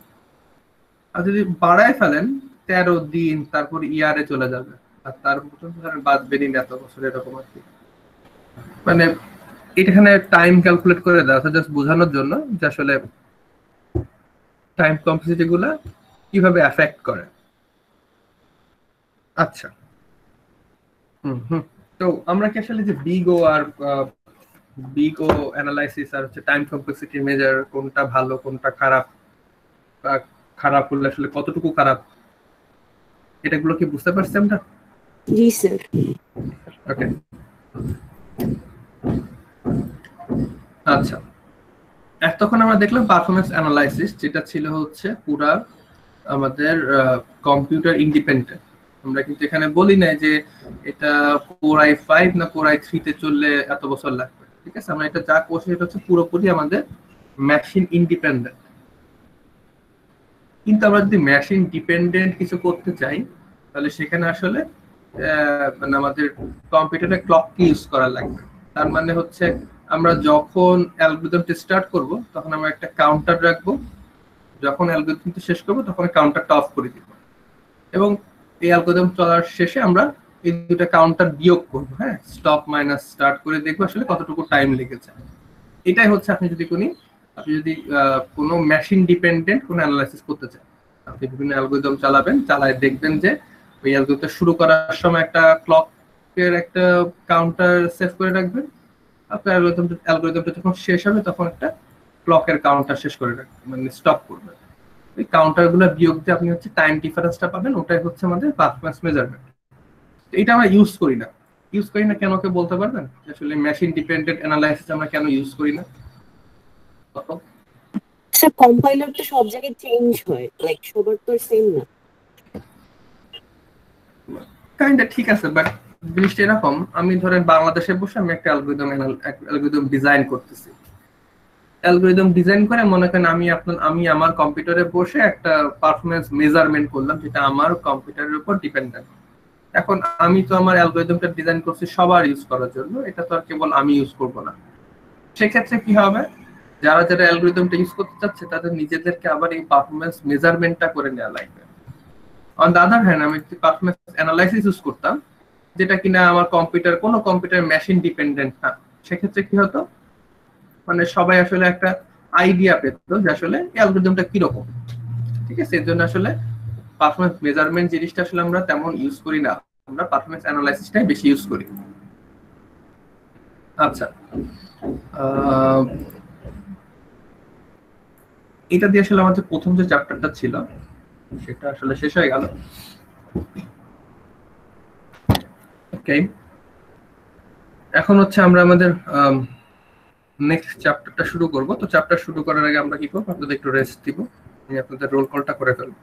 আর যদি বাড়ায় ফেলেন 13 দিন, তারপর ইয়ারে চলে যাবে, আর তার মতন ধরেন বাঁচবেনই না এত বছর, এরকম আর কি। মানে এখানে টাইম ক্যালকুলেট করে দেওয়া আছে জাস্ট বোঝানোর জন্য যে আসলে টাইম কমপ্লেক্সিটি গুলা কিভাবে এফেক্ট করে। আচ্ছা, হুম। তো আমরা কি আসলে যে বিগ ও অ্যানালাইসিস আর হচ্ছে টাইম কমপ্লেক্সিটি মেজার কোনটা ভালো কোনটা খারাপ, বা খারাপ হলে আসলে কতটুকু খারাপ, এটাগুলো কি বুঝতে পারছি আমরা? জি স্যার। ওকে, আচ্ছা। তখন আমরা দেখলাম পারফরমেন্স অ্যানালাইসিস, যেটা ছিল হচ্ছে পুরা আমাদের কম্পিউটার ইন্ডিপেন্ডেন্ট। আমরা কিন্তু এখানে বলি নাই যে এটা Core i5 না Core i3 তে চললে এত বছর লাগবে, ঠিক আছে? আমরা এটা যা করছি এটা হচ্ছে পুরোপুরি আমাদের মেশিন ইন্ডিপেন্ডেন্ট। কিন্তু আমরা যদি মেশিন ডিপেন্ডেন্ট কিছু করতে চাই, তাহলে সেখানে আসলে মানে আমাদের কম্পিউটারে ক্লক কি ইউজ করা লাগবে। তার মানে হচ্ছে আমরা যখন অ্যালগরিদমটি স্টার্ট করব তখন আমরা একটা কাউন্টার রাখবো, যখন অ্যালগরিদমটি শেষ করব তখন কাউন্টারটা অফ করে দিব, এবং এই অ্যালগরিদম চলার শেষে আমরা এই দুটো কাউন্টার বিয়োগ করব, হ্যাঁ, স্টপ মাইনাস স্টার্ট করে দেখবো আসলে কতটুকু টাইম লেগেছে। এটাই হচ্ছে আপনি যদি কোনো মেশিন ডিপেন্ডেন্ট কোনো অ্যানালাইসিস করতে চান, আপনি বিভিন্ন অ্যালগরিদম চালাবেন, চালায় দেখবেন যে ওই অ্যালগরিদমটা শুরু করার সময় একটা ক্লকের একটা কাউন্টার সেভ করে রাখবেন, আপনার অ্যালগরিদমটা যখন শেষ হবে তখন একটা ক্লকের কাউন্টার শেষ করে রাখবেন, মানে স্টপ করবেন। এই কাউন্টারগুলো বিয়োগ দিয়ে আপনি হচ্ছে টাইম ডিফারেন্সটা পাবেন, ওটাই হচ্ছে আমাদের পারফরম্যান্স মেজারমেন্ট। এটা আমরা ইউজ করি না। কেন, কে বলতে পারবেন আসলে মেশিন ডিপেন্ডেন্ট অ্যানালাইসিস আমরা কেন ইউজ করি না? স্যার কম্পাইলার তো সব জায়গায় চেঞ্জ হয়, লাইক সবার তো সেম না। কাইন্ডটা ঠিক আছে, বাট জিনিসটা এরকম, আমি ধরেন বাংলাদেশে বসে আমি একটা অ্যালগরিদম ডিজাইন করতেছি। অ্যালগরিদম ডিজাইন করে মনে করেন আমি আমার কম্পিউটারে বসে একটা পারফরম্যান্স মেজারমেন্ট করলাম, যেটা আমার কম্পিউটারের উপর ডিপেন্ডেন্ট। এখন আমি তো আমার অ্যালগরিদমটা ডিজাইন করছি সবার ইউজ করার জন্য, এটা তো আর কেবল আমি ইউজ করব না। সেক্ষেত্রে কি হবে, যারা যারা অ্যালগরিদমটা ইউজ করতে চাচ্ছে তাদের নিজেদেরকে আবার এই পারফরম্যান্স মেজারমেন্টটা করে নেওয়া লাগবে। অন দ্য আদার হ্যান্ড, আমি যদি পারফরম্যান্স অ্যানালাইসিস ইউজ করতাম, যেটা কিনা আমার কোনো কম্পিউটার মেশিন ডিপেন্ডেন্ট না, সেক্ষেত্রে কি হতো, মানে সবাই আসলে একটা আইডিয়া পেত যে আসলে অ্যালগরিদমটা কিরকম, ঠিক আছে? এর জন্য আসলে পারফরম্যান্স মেজারমেন্ট জিনিসটা আসলে আমরা তেমন ইউজ করি না, আমরা পারফরম্যান্স অ্যানালাইসিসটাই বেশি ইউজ করি। আচ্ছা, এটা দিয়ে আসলে আমাদের প্রথম যে চ্যাপ্টারটা ছিল সেটা আসলে শেষ হয়ে গেল। ওকে, এখন হচ্ছে আমরা আমাদের নেক্সট চ্যাপ্টারটা শুরু করব। তো চ্যাপ্টার শুরু করার আগে আমরা কি করবো, আপনাদের একটু রেস্ট দিব, আমি আপনাদের রোল কলটা করে ফেলবো।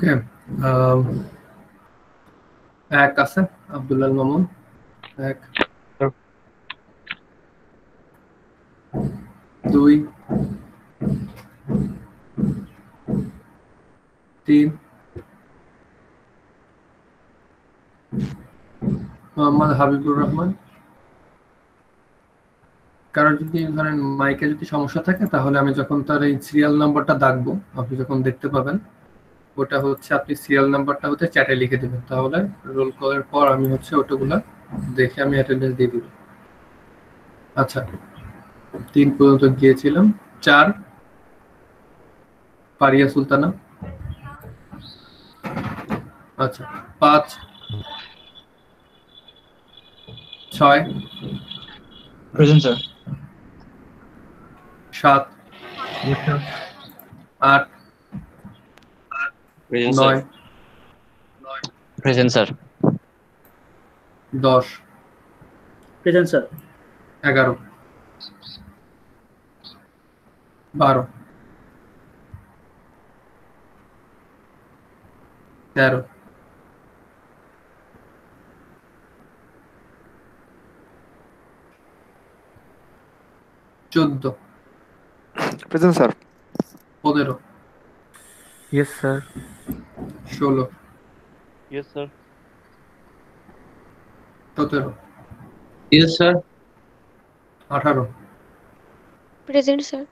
ওকে, এক আছে আব্দুল্লাহ মামুন, এক। দুই, তিন, মোহাম্মদ হাবিবুর রহমান। কারণ যদি ধরেন মাইকে যদি সমস্যা থাকে তাহলে আমি যখন তার এই সিরিয়াল নাম্বারটা ডাকবো, আপনি যখন দেখতে পাবেন ওটা হচ্ছে আপনি সিরিয়াল নাম্বারটা হচ্ছে চ্যাটে লিখে দেবেন, তাহলে রোল কলের পর আমি হচ্ছে ওটাগুলা দেখে আমি অ্যাটেন্ডেন্স দিয়ে দিব। আচ্ছা, 3 পর্যন্ত গিয়েছিলাম। 4 পারিয়া সুলতানা। আচ্ছা, 5, 6, present sir. 7, Yes, sir. 8, present 9, present sir. 10, present sir. 11, 12, 13, 14, present sir. 15, yes sir. 16, yes sir. 17, Yes, sir. 18, present sir.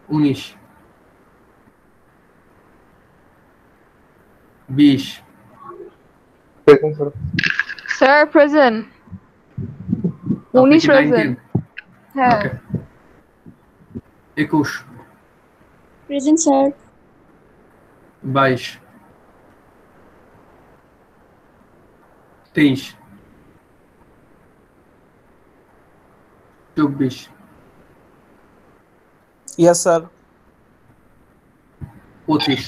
19, 20, present sir. Sir present. আপনি 19 কি প্রেজেন্ট। 19? হ্যাঁ। ওকে, 21, present sir. 22, 23, 24, yes sir. 25,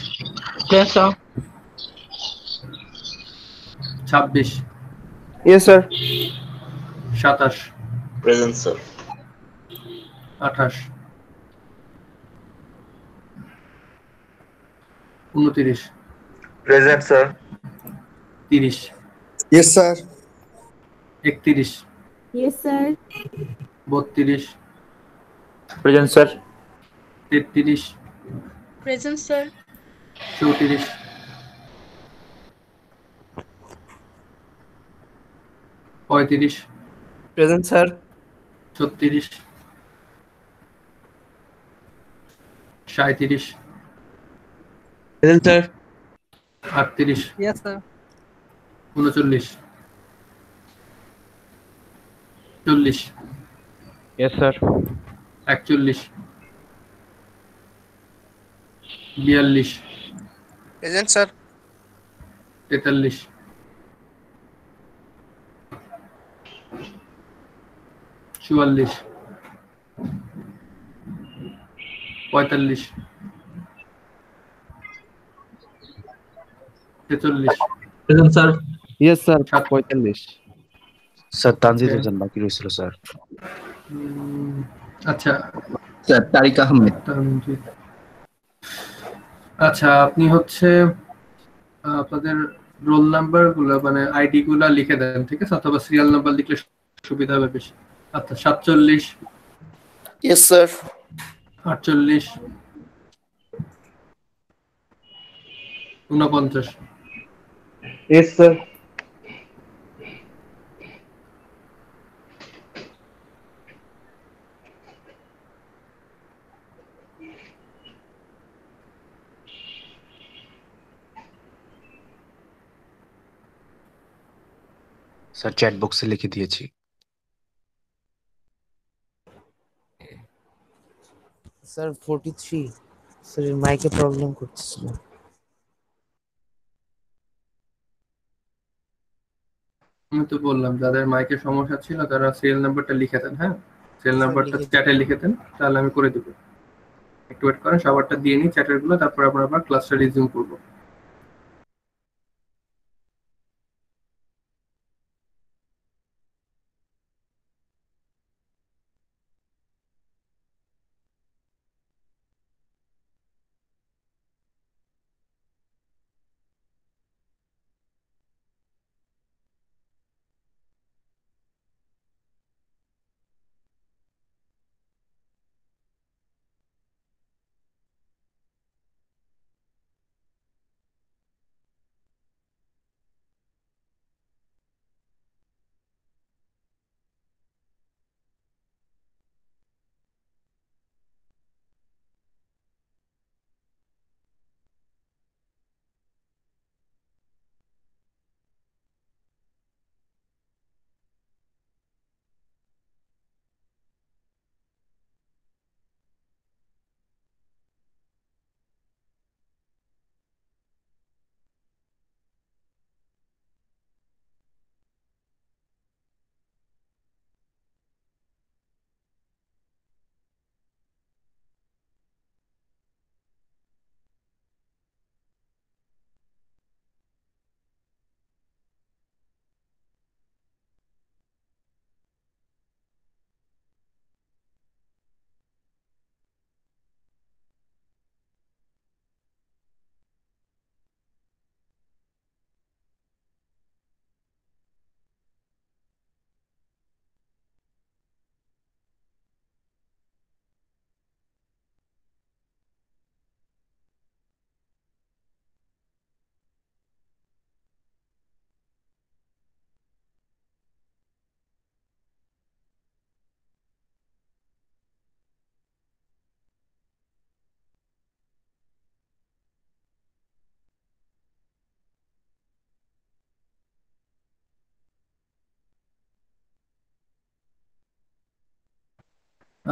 Yes, sir. 26, yes sir. 27, present sir. 28, 29, present sir. 30, yes sir. 31, yes sir. 32, present sir. 33, present sir. 34, 35, present sir. 36, 37, Present, sir. 38, yes sir. 39, 40, yes sir. 41, 42, present sir. 43, 44, 45, 46, Present, sir. Yes sir. 47। Sir Tanzid Okay. Hossain বাকি রয়েছিল sir. আচ্ছা, Sir, Tariq Ahmed. Tanzid. আচ্ছা, আপনি হচ্ছে আপনাদের roll number গুলো মানে ID গুলা লিখে দেন, ঠিক আছে, অথবা সিরিয়াল নাম্বার লিখলে সুবিধা হবে বেশি। আচ্ছা, 47, yes sir. 48, 49, yes sir. Sir chat বক্সে লিখে দিয়েছি। স্যার 43 স্যার মাইকে প্রবলেম করতেছিল। আমি তো বললাম যাদের মাইকের সমস্যা ছিল তারা সিরিয়াল নাম্বারটা লিখে দেন, হ্যাঁ, সিরিয়াল স্যার, নাম্বারটা লিখে দিন। চ্যাটে লিখে দেন, তাহলে আমি করে দিব। একটু ওয়েট করেন, সবারটা দিয়ে নিই চ্যাটের গুলো, তারপর আমরা আবার ক্লাসটা রিজিউম করবো।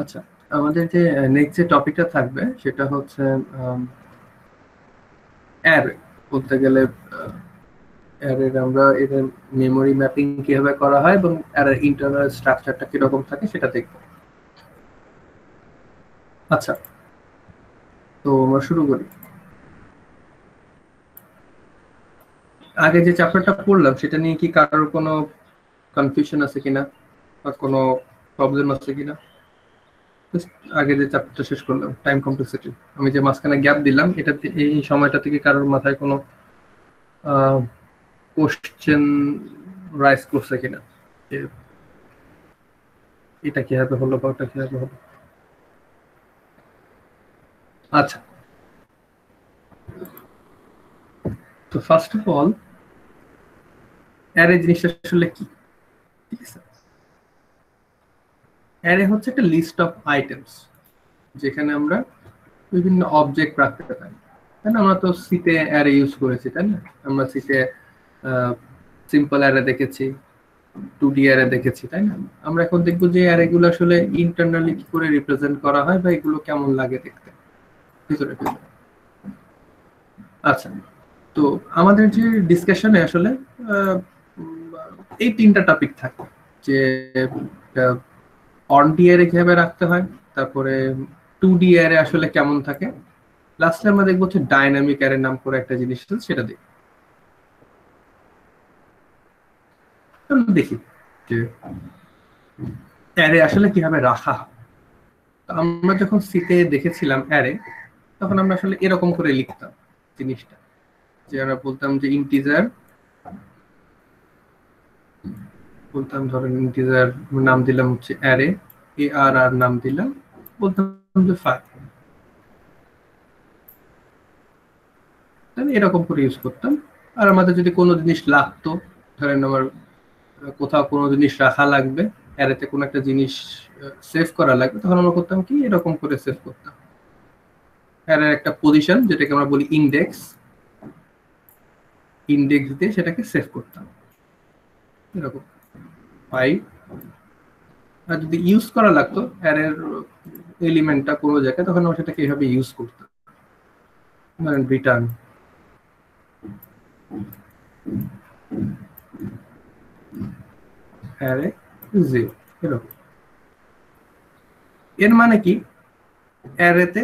আচ্ছা, আমাদের যে নেক্সট যে টপিকটা থাকবে সেটা হচ্ছে অ্যারে। বলতে গেলে অ্যারের আমরা এদের মেমোরি ম্যাপিং কিভাবে করা হয় এবং অ্যারের ইন্টারনাল স্ট্রাকচারটা কিরকম থাকে সেটা দেখব। আচ্ছা, তো আমরা শুরু করি। আগে যে চ্যাপ্টারটা পড়লাম সেটা নিয়ে কি কারোর কোনো কনফিউশন আছে কিনা বা কোনো প্রবলেম আছে কিনা? আগে যে চ্যাপ্টারটা শেষ করলাম টাইম কমপ্লেক্সিটি, আমি যে মাঝখানে গ্যাপ দিলাম এটা এই সময়টা থেকে কারোর মাথায় কোনো কোশ্চেন রাইজ করছে কিনা যে এটা কিভাবে হলো বা ওটা কিভাবে হলো? আচ্ছা, তো ফার্স্ট অফ অল অ্যারে জিনিসটা আসলে কি? ঠিক আছে, অ্যারে হচ্ছে একটা লিস্ট অফ আইটেমস যেখানে আমরা বিভিন্ন অবজেক্ট রাখতে পারি, তাই না? আমরা তো সিতে অ্যারে ইউজ করেছি, তাই না? আমরা সিতে সিম্পল অ্যারে দেখেছি, 2D অ্যারে দেখেছি, তাই না? আমরা এখন দেখবো যে অ্যারেগুলো আসলে ইন্টারনালি কি করে রিপ্রেজেন্ট করা হয় বা এগুলো কেমন লাগে দেখতে ভিতরে ভিতরে। আচ্ছা, তো আমাদের যে ডিসকাশনে আসলে এই তিনটা টপিক থাকে, যে অন ডি অ্যারে কিভাবে রাখতে হয়, তারপরে 2D অ্যারে আসলে কেমন থাকে, লাস্টে আমরা দেখবো হচ্ছে ডাইনামিক অ্যারে নাম করে একটা জিনিস আছে, সেটা দেখি। দেখি যে অ্যারে আসলে কিভাবে রাখা হয়। আমরা যখন সিতে দেখেছিলাম অ্যারে, তখন আমরা আসলে এরকম করে লিখতাম জিনিসটা, যে আমরা বলতাম যে ইন্টিজার, বলতাম ধরেন ইন্টিজার নাম দিলাম হচ্ছে অ্যারে, আর নাম দিলাম, বলতাম যে 5, তাহলে এরকম করে ইউজ করতাম। আর আমাদের যদি কোনো জিনিস লাগতো, ধরেন আমার কোথাও কোনো জিনিস রাখা লাগবে, অ্যারেতে কোনো একটা জিনিস সেভ করা লাগবে, তখন আমরা করতাম কি এরকম করে সেভ করতাম। অ্যারের একটা পজিশন যেটাকে আমরা বলি ইন্ডেক্স, ইন্ডেক্স দিয়ে সেটাকে সেভ করতাম এরকম 5। আর যদি ইউজ করা লাগতো অ্যারের এলিমেন্টটা কোনো জায়গায়, তখন আমরা সেটাকে এইভাবে ইউজ করতাম, ধরেন রিটার্ন অ্যারে 0 এরকম। এর মানে কি, অ্যারেতে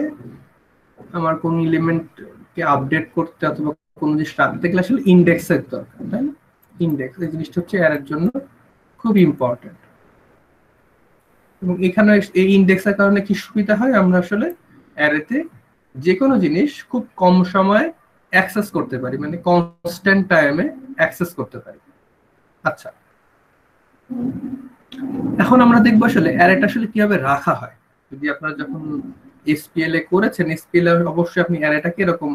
আমার কোন এলিমেন্টকে আপডেট করতে অথবা কোন জিনিস রাখতে গেলে আসলে ইন্ডেক্সের দরকার, তাই না? ইন্ডেক্স এই জিনিসটা হচ্ছে অ্যারের জন্য খুব ইম্পর্টেন্ট। এবং এখানে এই ইন্ডেক্সের কারণে কি সুবিধা হয়, আমরা আসলে অ্যারেতে যে কোনো জিনিস খুব কম সময়ে অ্যাক্সেস করতে পারি, মানে কনস্ট্যান্ট টাইমে অ্যাক্সেস করতে পারি। আচ্ছা, এখন আমরা দেখবো আসলে অ্যারেটা আসলে কিভাবে রাখা হয়। যদি আপনারা যখন এসপিএল এ করেছেন, এসপিএল এ অবশ্যই আপনি অ্যারেটাকে এরকম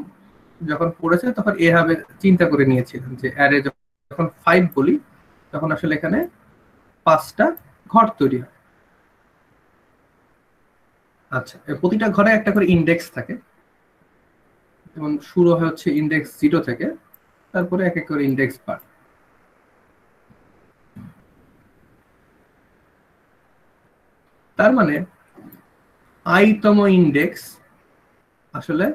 যখন পড়েছেন তখন এভাবে চিন্তা করে নিয়েছিলেন যে অ্যারে যখন 5 বলি তখন আসলে এখানে 5টা ঘর তৈরি হয়। আচ্ছা, প্রতিটা ঘরে একটা করে ইন্ডেক্স থাকে, যেমন শুরু হচ্ছে ইন্ডেক্স 0 থেকে, তারপরে এক এক করে ইন্ডেক্স বাড়ে। তার মানে i তম ইন্ডেক্স আসলে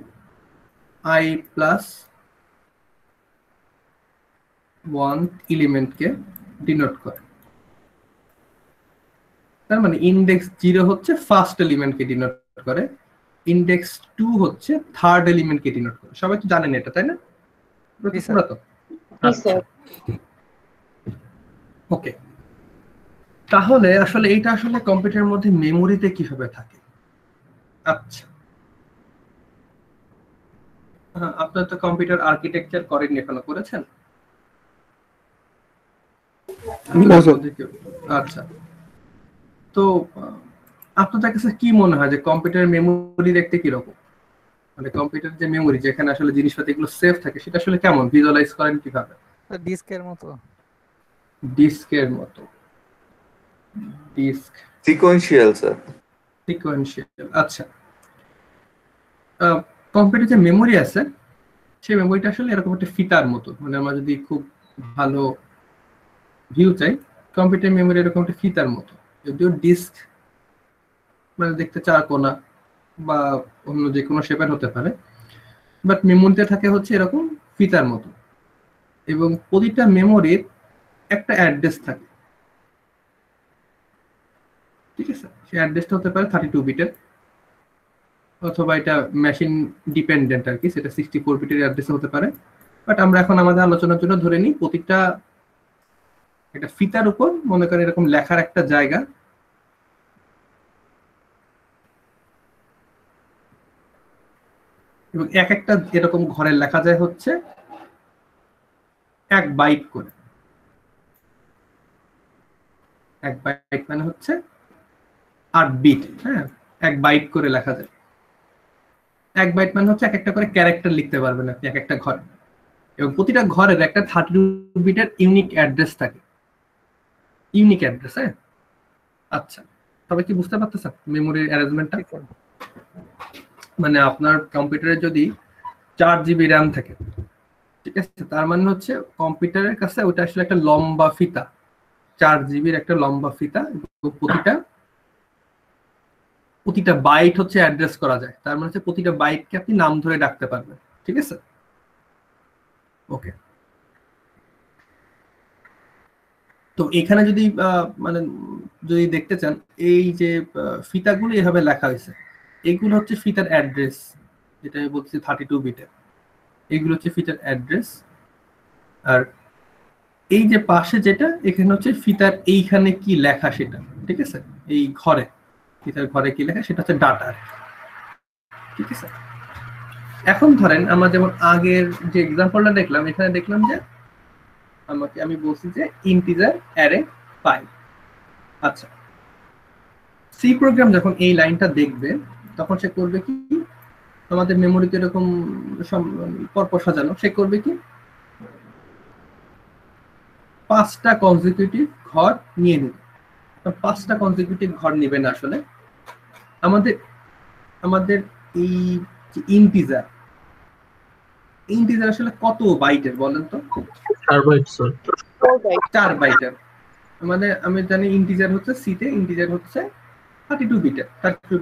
i প্লাস 1 এলিমেন্টকে ডিনোট করে। তার মানে ইন্ডেক্স 0 হচ্ছে ফার্স্ট এলিমেন্টকে ডিনোট করে, ইন্ডেক্স 2 হচ্ছে থার্ড এলিমেন্টকে ডিনোট করে। সবাই তো জানেন এটা, তাই না? ওকে, তাহলে আসলে এইটা আসলে কম্পিউটারের মধ্যে মেমোরিতে কিভাবে থাকে। আচ্ছা, আপনার তো কম্পিউটার আর্কিটেকচার করেননি, এখনো করেছেন? আচ্ছা, তো আপনাদের কাছে কি মনে হয় যে কম্পিউটারের মেমোরি দেখতে কিরকম? মানে কম্পিউটার যে মেমোরি যেখানে আসলে জিনিসপাতি এগুলো সেভ থাকে সেটা আসলে কেমন, ভিজুয়ালাইজ করেন কিভাবে? ডিস্কের মতো। ডিস্কের মতো, ডিস্ক সিকোয়েন্সিয়াল স্যার। সিকোয়েন্সিয়াল। আচ্ছা, কম্পিউটার যে মেমোরি আছে সেই মেমোরিটা আসলে এরকম একটা ফিতার মতো, মানে আমরা যদি খুব ভালো ভিউ চাই, কম্পিউটার মেমোরি এরকম একটা ফিতার মতো। যদিও ডিস্ক মানে দেখতে চার কোনা বা অন্য যে কোনো শেপের হতে পারে, বাট মেমোরিতে থাকে হচ্ছে এরকম ফিতার মতো, এবং প্রতিটা মেমোরির একটা অ্যাড্রেস থাকে, ঠিক আছে? সেই অ্যাড্রেসটা হতে পারে 32 বিটের, অথবা এটা মেশিন ডিপেন্ডেন্ট আর কি, সেটা 64 বিটের অ্যাড্রেস হতে পারে। বাট আমরা এখন আমাদের আলোচনার জন্য ধরে নিই প্রতিটা একটা ফিতার উপর মনে করেন এরকম লেখার একটা জায়গা, এবং এক একটা এরকম ঘরে লেখা যায় হচ্ছে 1 বাইট করে। 1 বাইট মানে হচ্ছে 8 বিট, হ্যাঁ, 1 বাইট করে লেখা যায়। 1 বাইট মানে হচ্ছে এক একটা করে ক্যারেক্টার লিখতে পারবেন আপনি এক একটা ঘরে, এবং প্রতিটা ঘরের একটা 32 বিটের ইউনিক অ্যাড্রেস থাকে, ইউনিক অ্যাড্রেস। হ্যাঁ, আচ্ছা, তবে কি বুঝতে পারতেছেন মেমোরির অ্যারেঞ্জমেন্টটা? মানে আপনার কম্পিউটারে যদি 4 জিবি র্যাম থাকে, ঠিক আছে, তার মানে হচ্ছে কম্পিউটারের কাছে ওটা আসলে একটা লম্বা ফিতা, 4 জিবির একটা লম্বা ফিতা, প্রতিটা বাইট হচ্ছে অ্যাড্রেস করা যায়, তার মানে হচ্ছে প্রতিটা বাইটকে আপনি নাম ধরে ডাকতে পারবেন, ঠিক আছে? ওকে, তো এখানে যদি মানে যদি দেখতে চান, এই যে ফিতাগুলো এভাবে লেখা হয়েছে, এগুলো হচ্ছে ফিতার অ্যাড্রেস, যেটা আমি বলছি 32 বিটের, এগুলো হচ্ছে ফিতার অ্যাড্রেস। আর এই যে পাশে যেটা, এখানে হচ্ছে ফিতার এইখানে কি লেখা সেটা, ঠিক আছে? এই ঘরে, ফিতার ঘরে কি লেখা সেটা হচ্ছে ডাটা, ঠিক আছে? এখন ধরেন আমরা যেমন আগের যে এক্সাম্পলটা দেখলাম, এখানে দেখলাম যে আমি বলছি যে ইন্টিজার অ্যারে 5। আচ্ছা, সি প্রোগ্রাম যখন এই লাইনটা দেখবে তখন সে করবে কি, আমাদের মেমোরিতে এরকম পরপর সাজানো, সে করবে কি 5টা কনজিকিউটিভ ঘর নিয়ে নেবে। 5টা কনজিকিউটিভ ঘর নেবে না, আসলে আমাদের এই ইন্টিজার আসলে কত বাইটের বলেন তো? 4 বাইট স্যার। 4 বাইটের, মানে আমি জানি ইন্টিজার হচ্ছে সিতে, ইন্টিজার হচ্ছে 32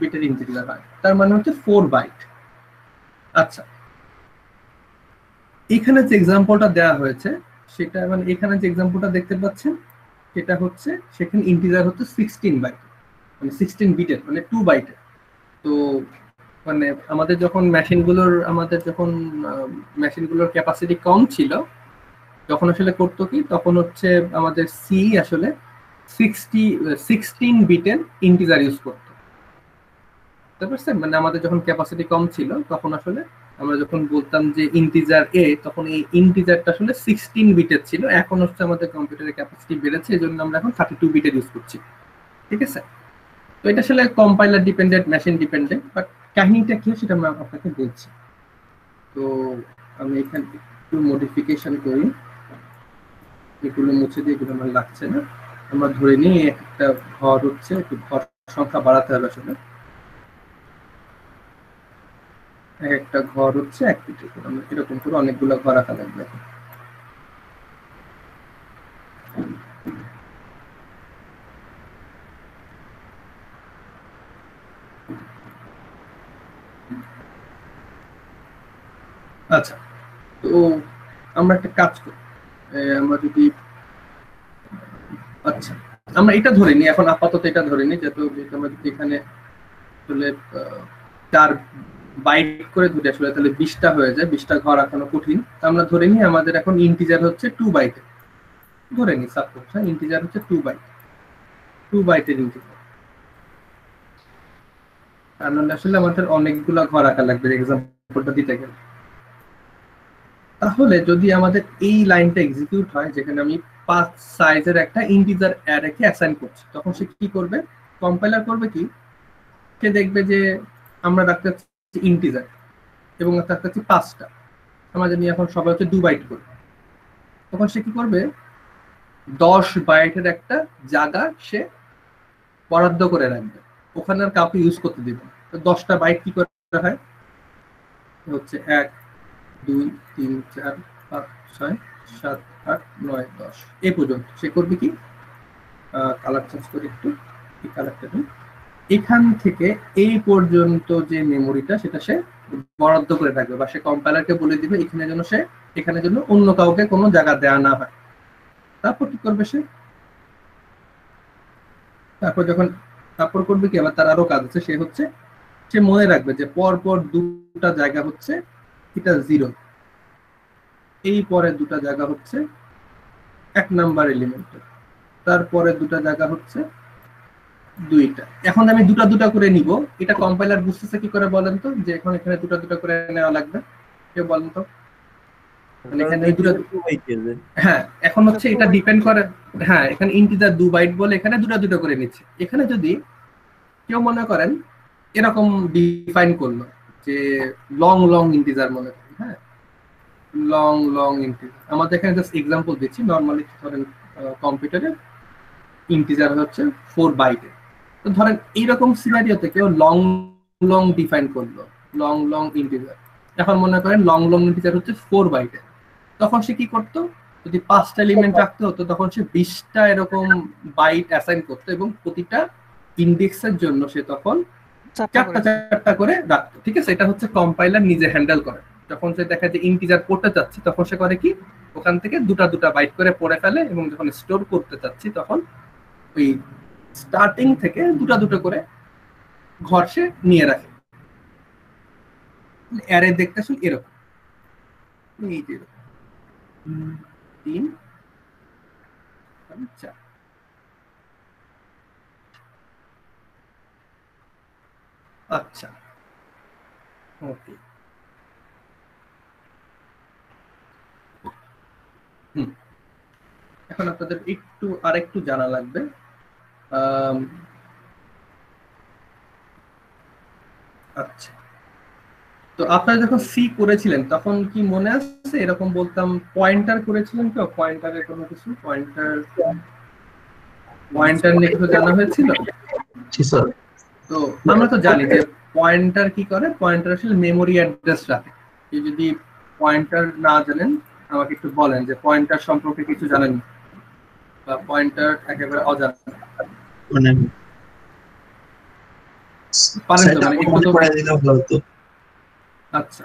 বিটের ইন্টিজার হয়, তার মানে হচ্ছে 4 বাইট। আচ্ছা, এখানে যে এক্সাম্পলটা দেওয়া হয়েছে সেটা, মানে এখানে যে এক্সাম্পলটা দেখতে পাচ্ছেন সেটা হচ্ছে, সেখানে ইন্টিজার হচ্ছে 16 বাইট, মানে 16 বিটের, মানে 2 বাইটের। তো মানে আমাদের যখন মেশিনগুলোর ক্যাপাসিটি কম ছিল, যখন আসলে করতো কি, তখন হচ্ছে আমাদের সি আসলে 16 বিটের ইন্টিজার ইউজ করতো, বুঝতে পারছেন? মানে আমাদের যখন ক্যাপাসিটি কম ছিল, তখন আসলে আমরা যখন বলতাম যে ইন্টিজার এ, তখন এই ইন্টিজারটা আসলে 16 বিটের ছিল। এখন হচ্ছে আমাদের কম্পিউটারের ক্যাপাসিটি বেড়েছে, এজন্য আমরা এখন 32 বিটের ইউজ করছি, ঠিক আছে? তো এটা আসলে compiler dependent, machine dependent, but কাহিনীটা কি সেটা আমি আপনাকে বলছি। তো আমি এখানে একটু মডিফিকেশন করি, এগুলো মুছে দিয়ে, এগুলো আমার লাগছে না। আমরা ধরে নিই একটা ঘর হচ্ছে, একটু ঘর সংখ্যা বাড়াতে হবে আসলে, একটা ঘর হচ্ছে 1 বিটের, এরকম করে অনেকগুলো ঘর রাখা লাগবে। আচ্ছা, তো আমরা একটা কাজ করি, আমরা যদি, আচ্ছা আমরা এটা ধরে নিই এখন, আপাতত এটা ধরে নিই, যেহেতু আমরা যদি এখানে আসলে 4 বাইট করে ধরে আসলে তাহলে 20টা হয়ে যায়, 20টা ঘর রাখানো কঠিন। আমরা ধরে নিই আমাদের এখন ইন্টিজার হচ্ছে 2 বাইটের, ধরে নিই সাপোজ, হ্যাঁ, ইন্টিজার হচ্ছে 2 বাইটের ইন্টিজার, তার মানে আসলে আমাদের অনেকগুলা ঘর রাখা লাগবে এক্সাম্পলটা দিতে গেলে। তাহলে যদি আমাদের এই লাইনটা এক্সিকিউট হয়, যেখানে আমি 5 সাইজের একটা ইন্টিজার অ্যারেকে অ্যাসাইন করছি, তখন সে কি করবে, কম্পাইলার করবে কি, সে দেখবে যে আমরা রাখতে চাচ্ছি ইন্টিজার এবং রাখতে চাচ্ছি 5টা, আমরা জানি এখন সবাই হচ্ছে 2 বাইট করে, তখন সে কি করবে 10 বাইটের একটা জায়গা সে বরাদ্দ করে রাখবে, ওখানে আর কাউকে ইউজ করতে দিবে। তো 10টা বাইট কি করে হয় হচ্ছে 1 2 3 4 5 6 7 8 9 10 এই পর্যন্ত সে করবে কি, কালার চেঞ্জ করে একটু, এই কালারটা এখান থেকে এই পর্যন্ত যে মেমোরিটা সেটা সে বরাদ্দ করে রাখবে, বা সে কম্পাইলারকে বলে দিবে এখানে যেন অন্য কাউকে কোনো জায়গা দেয়া না হয়। তারপর কি করবে সে? তারপর করবে কি, আবার তার আরো কাজ আছে। সে মনে রাখবে যে পরপর দুটা জায়গা হচ্ছে এটা 0, এই পরে দুটা জায়গা হচ্ছে 1 নাম্বার এলিমেন্টের, তারপরে দুটা জায়গা হচ্ছে 2টা। এখন আমি দুটা করে নিব, এটা কম্পাইলার বুঝতেছে কি করে বলেন তো, যে এখন এখানে দুটা করে নেওয়া লাগবে? কেউ বলেন তো। এখানে হ্যাঁ, এখন হচ্ছে এটা ডিপেন্ড করে, হ্যাঁ এখানে ইন্টিজার 2 বাইট বলে এখানে দুটা করে নিচ্ছে। এখানে যদি কেউ মনে করেন এরকম ডিফাইন করলো যে লং ইন্টিজার মনে করেন, হ্যাঁ লং ইন্টিজার, আমাদের এখানে জাস্ট এক্সাম্পল দিচ্ছি। নর্মালি ধরেন কম্পিউটারে ইন্টিজার হচ্ছে 4 বাইটের, তো ধরেন এইরকম সিনারিওতে কেউ লং ডিফাইন করলো, লং ইন্টিজার। এখন মনে করেন লং ইন্টিজার হচ্ছে 4 বাইটের, তখন সে কি করতো, যদি 5টা এলিমেন্ট রাখতে হতো তখন সে 20টা এরকম বাইট অ্যাসাইন করতো, এবং প্রতিটা ইন্ডেক্সের জন্য সে তখন 4টা করে রাখতো। ঠিক আছে, এটা হচ্ছে কম্পাইলার নিজে হ্যান্ডেল করে। যখন সে দেখে যে ইন্টিজার পড়তে চাচ্ছে তখন সে করে কি, ওখান থেকে দুটা বাইট করে পড়ে ফেলে, এবং যখন স্টোর করতে চাচ্ছি তখন ওই স্টার্টিং থেকে দুটা করে ঘর সে নিয়ে রাখে। অ্যারে দেখতে শুন এরকম, এই যে 3 4। আচ্ছা ওকে, এখন আপনাদের আরেকটু জানা লাগবে। আচ্ছা, তো আপনারা যখন সি করেছিলেন তখন কি মনে আছে এরকম বলতাম পয়েন্টার করেছিলেন? তো পয়েন্টারের কোনো কিছু পয়েন্টার নিয়ে কিছু জানা হয়েছিল? জি স্যার। তো আমরা তো জানি যে পয়েন্টার কি করে, পয়েন্টার আসলে মেমোরি অ্যাড্রেস রাখে। যদি পয়েন্টার না জানেন আমাকে একটু বলেন যে পয়েন্টার সম্পর্কে কিছু জানেন বা পয়েন্টার একেবারে অজানা মানে পারেন তো, মানে একটু তো পড়াই দিলে ভালো হতো। আচ্ছা,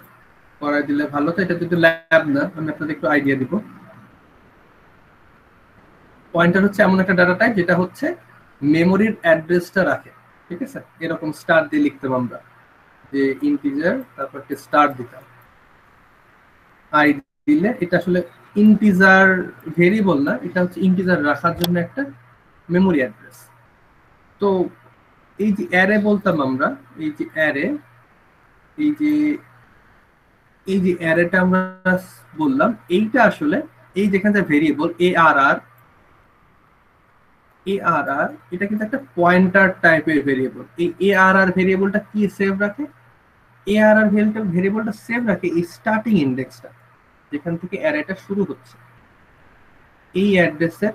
পড়াই দিলে ভালো হতো। এটা যদি ল্যাব না, আমি আপনাদের একটু আইডিয়া দিব। পয়েন্টার হচ্ছে এমন একটা ডাটা টাইপ যেটা হচ্ছে মেমোরির অ্যাড্রেসটা রাখে। ঠিক আছে, এরকম স্টার দিয়ে লিখতাম আমরা, যে ইন্টিজার তারপর একটা স্টার দিতাম, আই দিলে এটা আসলে ইন্টিজার ভেরিয়েবল না, এটা হচ্ছে ইন্টিজার রাখার জন্য একটা মেমোরি অ্যাড্রেস। তো এই যে অ্যারে বলতাম আমরা, এই যে অ্যারে, এই যে অ্যারেটা আমরা বললাম, এইটা আসলে এই যেখানে ভেরিয়েবল ARR, এটা কিন্তু একটা পয়েন্টার টাইপের ভেরিয়েবল। এই ARR ভেরিয়েবলটা কি সেভ রাখে? ARR ভেরিয়েবলটা সেভ রাখে এই স্টার্টিং ইন্ডেক্সটা, যেখান থেকে অ্যারেটা শুরু হচ্ছে। এই অ্যাড্রেসের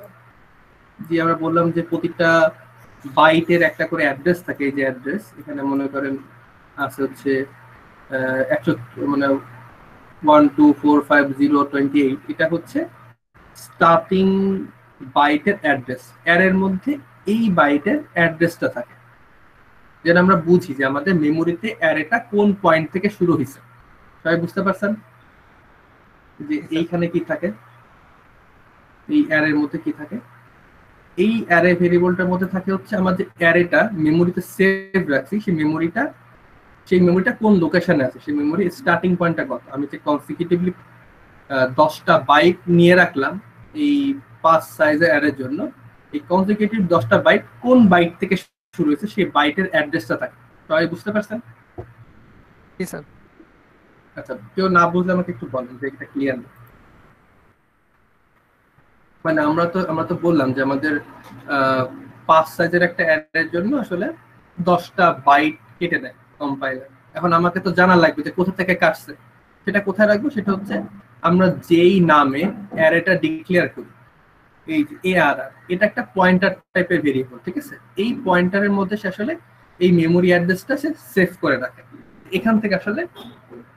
যে আমরা বললাম যে প্রতিটা বাইটের একটা করে অ্যাড্রেস থাকে, এই যে অ্যাড্রেস এখানে মনে করেন আছে হচ্ছে 1245028, এটা হচ্ছে স্টার্টিং বাইটের অ্যাড্রেস। অ্যারের মধ্যে এই বাইটের অ্যাড্রেসটা থাকে, যেটা আমরা বুঝি যে আমাদের মেমোরিতে অ্যারেটা কোন পয়েন্ট থেকে শুরু হয়েছে। সবাই বুঝতে পারছেন যে এইখানে কি থাকে, এই অ্যারের মধ্যে কি থাকে? এই অ্যারে ভেরিয়েবলটার মধ্যে থাকে হচ্ছে আমার যে অ্যারেটা মেমোরিতে সেভ রাখছি, সেই মেমোরিটা কোন লোকেশনে আছে, সেই মেমোরি স্টার্টিং পয়েন্টটা কত। আমি যে কনসিকিউটিভলি 10টা বাইট নিয়ে রাখলাম এই 5 সাইজের অ্যারের জন্য, এই কনসিকিউটিভ 10টা বাইট কোন বাইট থেকে শুরু হয়েছে সেই বাইটের অ্যাড্রেসটা থাকে। সবাই বুঝতে পারছেন? জি স্যার। আচ্ছা, কেউ না বুঝলে আমাকে একটু বলেন যে এটা ক্লিয়ার না। মানে আমরা তো বললাম যে আমাদের 5 সাইজের একটা অ্যারের জন্য আসলে 10টা বাইট কেটে দেয় কম্পাইলার। এখন আমাকে তো জানা লাগবে যে কোথা থেকে কাটছে, সেটা কোথায় রাখবো? সেটা হচ্ছে আমরা যেই নামে অ্যারেটা ডিক্লেয়ার করি, এই যে ARR, এটা একটা পয়েন্টার টাইপের ভেরিয়েবল। ঠিক আছে, এই পয়েন্টারের মধ্যে সে আসলে এই মেমোরি অ্যাড্রেসটা সে সেভ করে রাখে। এখান থেকে আসলে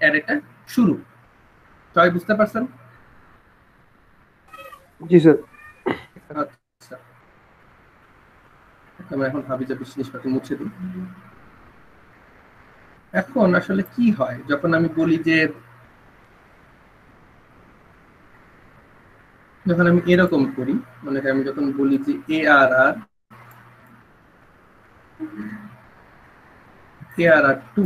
অ্যারেটা শুরু। সবাই বুঝতে পারছেন? জি স্যার। আচ্ছা, আমরা এখন হাবিজাবি জিনিসপত্র মুছে দিই। এখন আসলে কি হয় যখন আমি বলি যে, যখন আমি এরকম করি, মানে আমি যখন বলি যে ARR2,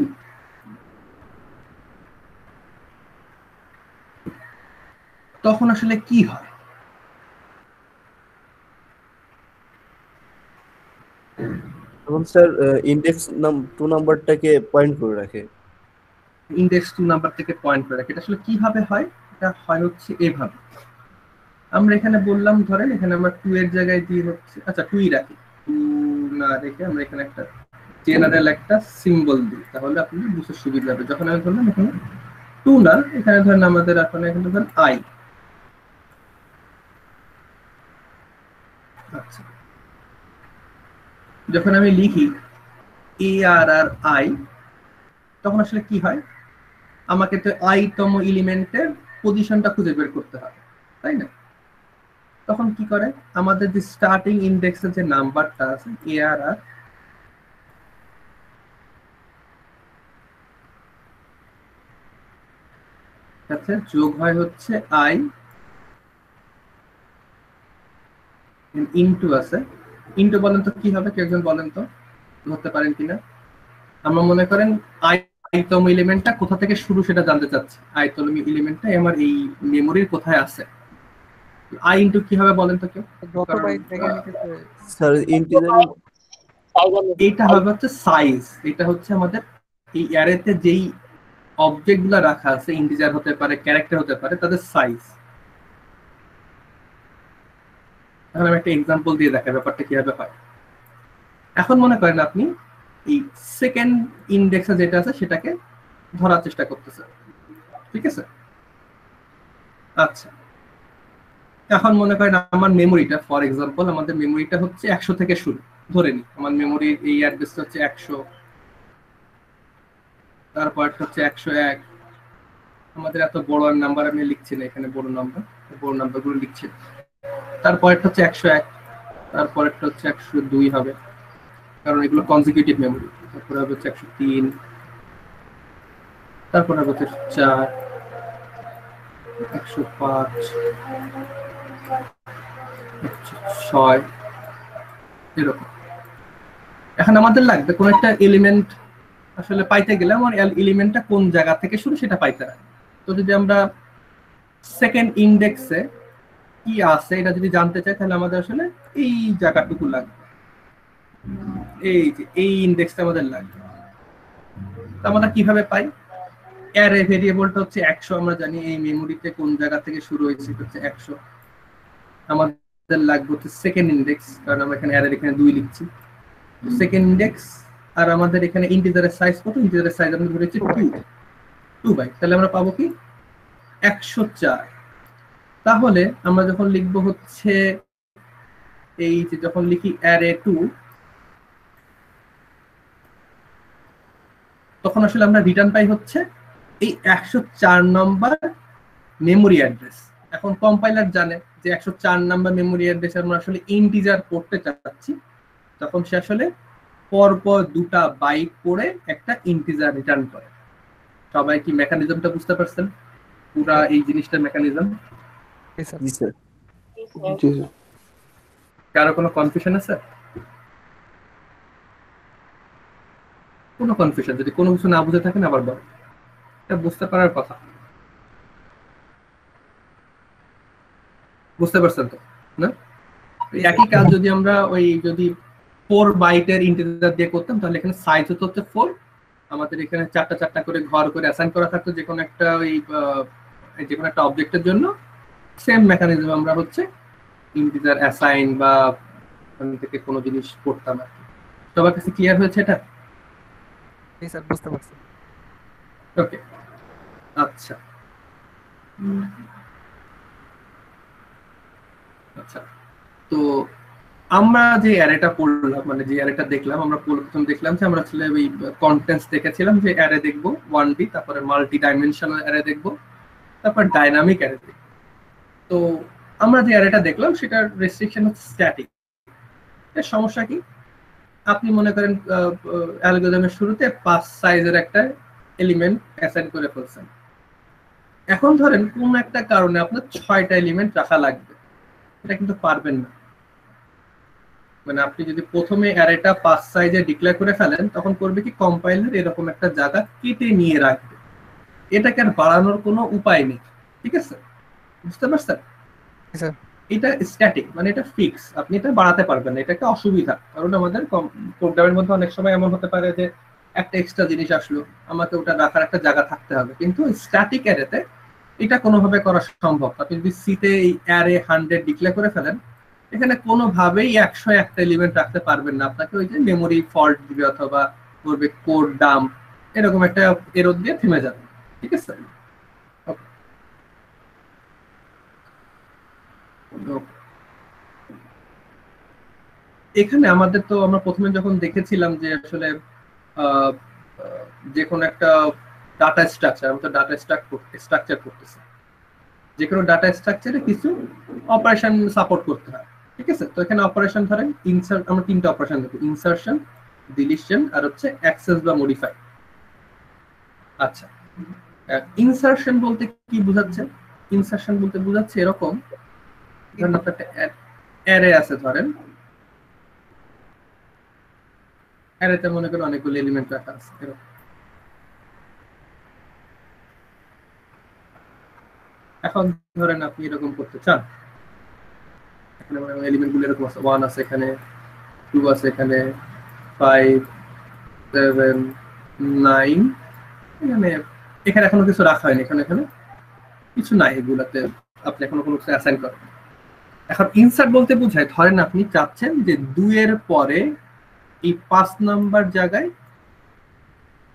তখন আসলে কি হয়? এবং স্যার ইন্ডেক্স 2 নাম্বারটাকে পয়েন্ট করে রাখে। ইন্ডেক্স 2 নাম্বার থেকে পয়েন্ট করে রাখে। এটা আসলে কিভাবে হয়? এটা হয় হচ্ছে এভাবে। আমরা এখানে বললাম, ধরেন এখানে আমরা 2 এর জায়গায় দিয়ে হচ্ছে, আচ্ছা 2 ই রাখি, 2 না রেখে আমরা এখানে একটা জেনারেল একটা সিম্বল দিই, তাহলে আপনি বুঝতে সুবিধা হবে। যখন আমি ধরলাম এখানে 2 না, এখানে ধরেন আমাদের এখন এখানে ধরেন I। আচ্ছা, যখন আমি লিখি ARRI, তখন আসলে কি হয়? আমাকে তো I তম এলিমেন্টের পজিশনটা খুঁজে বের করতে হবে, তাই না? তখন কি করে, আমাদের যে স্টার্টিং ইন্ডেক্সের যে নাম্বারটা আছে ARR, আচ্ছা, যোগ হয় হচ্ছে I ইনটু আছে, ইনটু বলেন তো কি হবে, কেউ একজন বলেন তো, ধরতে পারেন কিনা? আমরা মনে করেন I তম এলিমেন্টটা কোথা থেকে শুরু সেটা জানতে চাচ্ছি। I তম এলিমেন্টটা আমার এই মেমোরির কোথায় আছে, I ইনটু কি হবে বলেন তো কেউ? যত বাইট দেখে নিতেছে স্যার ইন্টিজার এটা হবে হচ্ছে সাইজ। এটা হচ্ছে আমাদের এই অ্যারেতে যেই অবজেক্টগুলো রাখা আছে, ইন্টিজার হতে পারে, ক্যারেক্টার হতে পারে, তাদের সাইজ। এখন আমি একটা এক্সাম্পল দিয়ে দেখাই ব্যাপারটা কিভাবে হয়। এখন মনে করেন আপনি এই সেকেন্ড ইন্ডেক্সে যেটা আছে সেটাকে ধরার চেষ্টা করতেছেন, ঠিক আছে? আচ্ছা, এখন মনে করেন আমার মেমোরিটা, ফর এক্সাম্পল আমাদের মেমোরিটা হচ্ছে 100 থেকে শুরু, ধরে নি আমার মেমোরির এই অ্যাড্রেসটা হচ্ছে 100, তারপর হচ্ছে 101। আমাদের এত বড় নাম্বার আমি লিখছি না, এখানে বড় নাম্বারগুলো লিখছি। তারপরটা হচ্ছে 101, তারপরটা হচ্ছে 102 হবে, কারণ এগুলো কনজিকিউটিভ মেমোরি। তারপরে হবে 103, তারপর হবে 4, 105, 106, এরকম। এখন আমাদের লাগবে কোন একটা এলিমেন্ট আসলে পাইতে গেলে আমার এলিমেন্টটা কোন জায়গা থেকে শুরু সেটা পাইতে হবে। তো যদি আমরা সেকেন্ড ইন্ডেক্সে কি আছে এটা যদি জানতে চাই, তাহলে আমাদের আসলে এই জায়গাটুকু লাগবে, এই যে এই ইন্ডেক্সটা আমাদের লাগবে। তো আমরা কিভাবে পাই? অ্যারে ভেরিয়েবলটা হচ্ছে 100, আমরা জানি এই মেমোরিতে কোন জায়গা থেকে শুরু হয়েছে হচ্ছে 100। আমাদের লাগবে হচ্ছে সেকেন্ড ইন্ডেক্স, কারণ আমরা এখানে অ্যারে এখানে 2 লিখছি, সেকেন্ড ইন্ডেক্স। আর আমাদের এখানে ইন্টিজারের সাইজ কত? ইন্টিজারের সাইজ আমরা ধরেছি 2 বাইট, তাহলে আমরা পাবো কি 104। তাহলে আমরা যখন লিখব হচ্ছে এই যে যখন লিখি array2, তখন আসলে আমরা রিটার্ন পাই হচ্ছে এই 104 নম্বর মেমোরি অ্যাড্রেস। এখন কম্পাইলার জানে যে 104 নম্বর মেমোরি অ্যাড্রেস আমরা আসলে ইন্টিজার করতে চাচ্ছি, তখন সে আসলে পরপর 2টা বাইট করে একটা ইন্টিজার রিটার্ন করে। সবাই কি মেকানিজমটা বুঝতে পারছেন? পুরা এই জিনিসটার মেকানিজম? জি স্যার। কারো কোনো কনফিউশন আছে? কোনো কনফিউশন? যদি কোনো কিছু না বুঝে থাকেন আবার বল, এটা বুঝতে পারার কথা। বুঝতে পারছেন তো না? একই কাজ যদি আমরা ওই যদি 4 বাইটের ইন্টিজার দিয়ে করতাম, তাহলে এখানে সাইজ হতো হচ্ছে 4, আমাদের এখানে 4টা করে ঘর করে অ্যাসাইন করা থাকতো যে কোনো একটা ওই যে কোনো একটা অবজেক্টের জন্য। সেম মেকানিজম আমরা হচ্ছে ইন্টিজার অ্যাসাইন বা থেকে কোনো জিনিস করতাম আর কি। সবার কাছে ক্লিয়ার হয়েছে এটা? জি স্যার, বুঝতে পারছি। ওকে, আচ্ছা আচ্ছা, তো আমরা যে অ্যারেটা পড়লাম, মানে যে অ্যারেটা দেখলাম, আমরা প্রথম দেখলাম যে আমরা আসলে ওই কন্টেন্টস দেখেছিলাম যে অ্যারে দেখবো 1D, তারপরে মাল্টি ডাইমেনশনাল অ্যারে দেখবো, তারপর ডাইনামিক অ্যারে দেখবো। তো আমরা যে অ্যারেটা দেখলাম সেটার রেস্ট্রিকশন হচ্ছে স্ট্যাটিক। এর সমস্যা কি? আপনি মনে করেন অ্যালগরিদমের শুরুতে 5 সাইজের একটা এলিমেন্ট অ্যাসাইন করে ফেলছেন। এখন ধরেন কোন একটা কারণে আপনার 6টা এলিমেন্ট রাখা লাগবে, এটা কিন্তু পারবেন না। মানে আপনি যদি প্রথমে অ্যারেটা 5 সাইজে ডিক্লেয়ার করে ফেলেন, তখন করবে কি কম্পাইলার এরকম একটা জায়গা কেটে নিয়ে রাখবে, এটাকে আর বাড়ানোর কোনো উপায় নেই। ঠিক আছে, বুঝতে পারছেন? এটা স্ট্যাটিক, মানে এটা ফিক্স, আপনি এটা বাড়াতে পারবেন না, এটা একটা অসুবিধা। কারণ আমাদের প্রোগ্রামের মধ্যে অনেক সময় এমন হতে পারে যে একটা এক্সট্রা জিনিস আসলো, আমাকে ওটা রাখার একটা জায়গা থাকতে হবে, কিন্তু স্ট্যাটিক অ্যারেতে এটা কোনোভাবে করা সম্ভব। আপনি যদি সিতে এই অ্যারে 100 ডিক্লেয়ার করে ফেলেন, এখানে কোনোভাবেই 101টা এলিমেন্ট রাখতে পারবেন না, আপনাকে ওই যে মেমোরি ফল্ট দিবে অথবা করবে কোড ডাম্প, এরকম একটা এরর দিয়ে থেমে যাবে। ঠিক আছে, এখানে আমাদের তো আমরা প্রথমে যখন দেখেছিলাম যে আসলে যে কোনো একটা ডাটা স্ট্রাকচার, আমরা তো ডাটা স্ট্রাকচার করতেছি, যে কোনো ডাটা স্ট্রাকচারে কিছু অপারেশন সাপোর্ট করতে হয়। ঠিক আছে, তো এখানে অপারেশন ধরেন ইনসার্ট, আমরা 3টা অপারেশন দেখব, ইনসারশন, ডিলিশন আর হচ্ছে অ্যাক্সেস বা মডিফাই। আচ্ছা, ইনসারশন বলতে কি বোঝাচ্ছে? ইনসারশন বলতে বোঝাচ্ছে এরকম, ধরেন আপনার একটা অ্যারে আছে, ধরেন অ্যারেতে মনে করেন অনেকগুলো এলিমেন্ট রাখা আছে এরকম। এখন ধরেন আপনি এরকম করতে চান, এখানে এলিমেন্ট গুলো এরকম আছে, 1 আছে এখানে, 2 আছে এখানে, 5 7 9, এখানে এখানে এখনো কিছু রাখা হয়নি, এখানে কিছু নাই, এগুলাতে আপনি এখনো কোনো কিছু অ্যাসাইন করেন। এখন ইনসার্ট বলতে বোঝায় ধরেন আপনি চাচ্ছেন যে 2 এর পরে এই 5 নাম্বার জায়গায়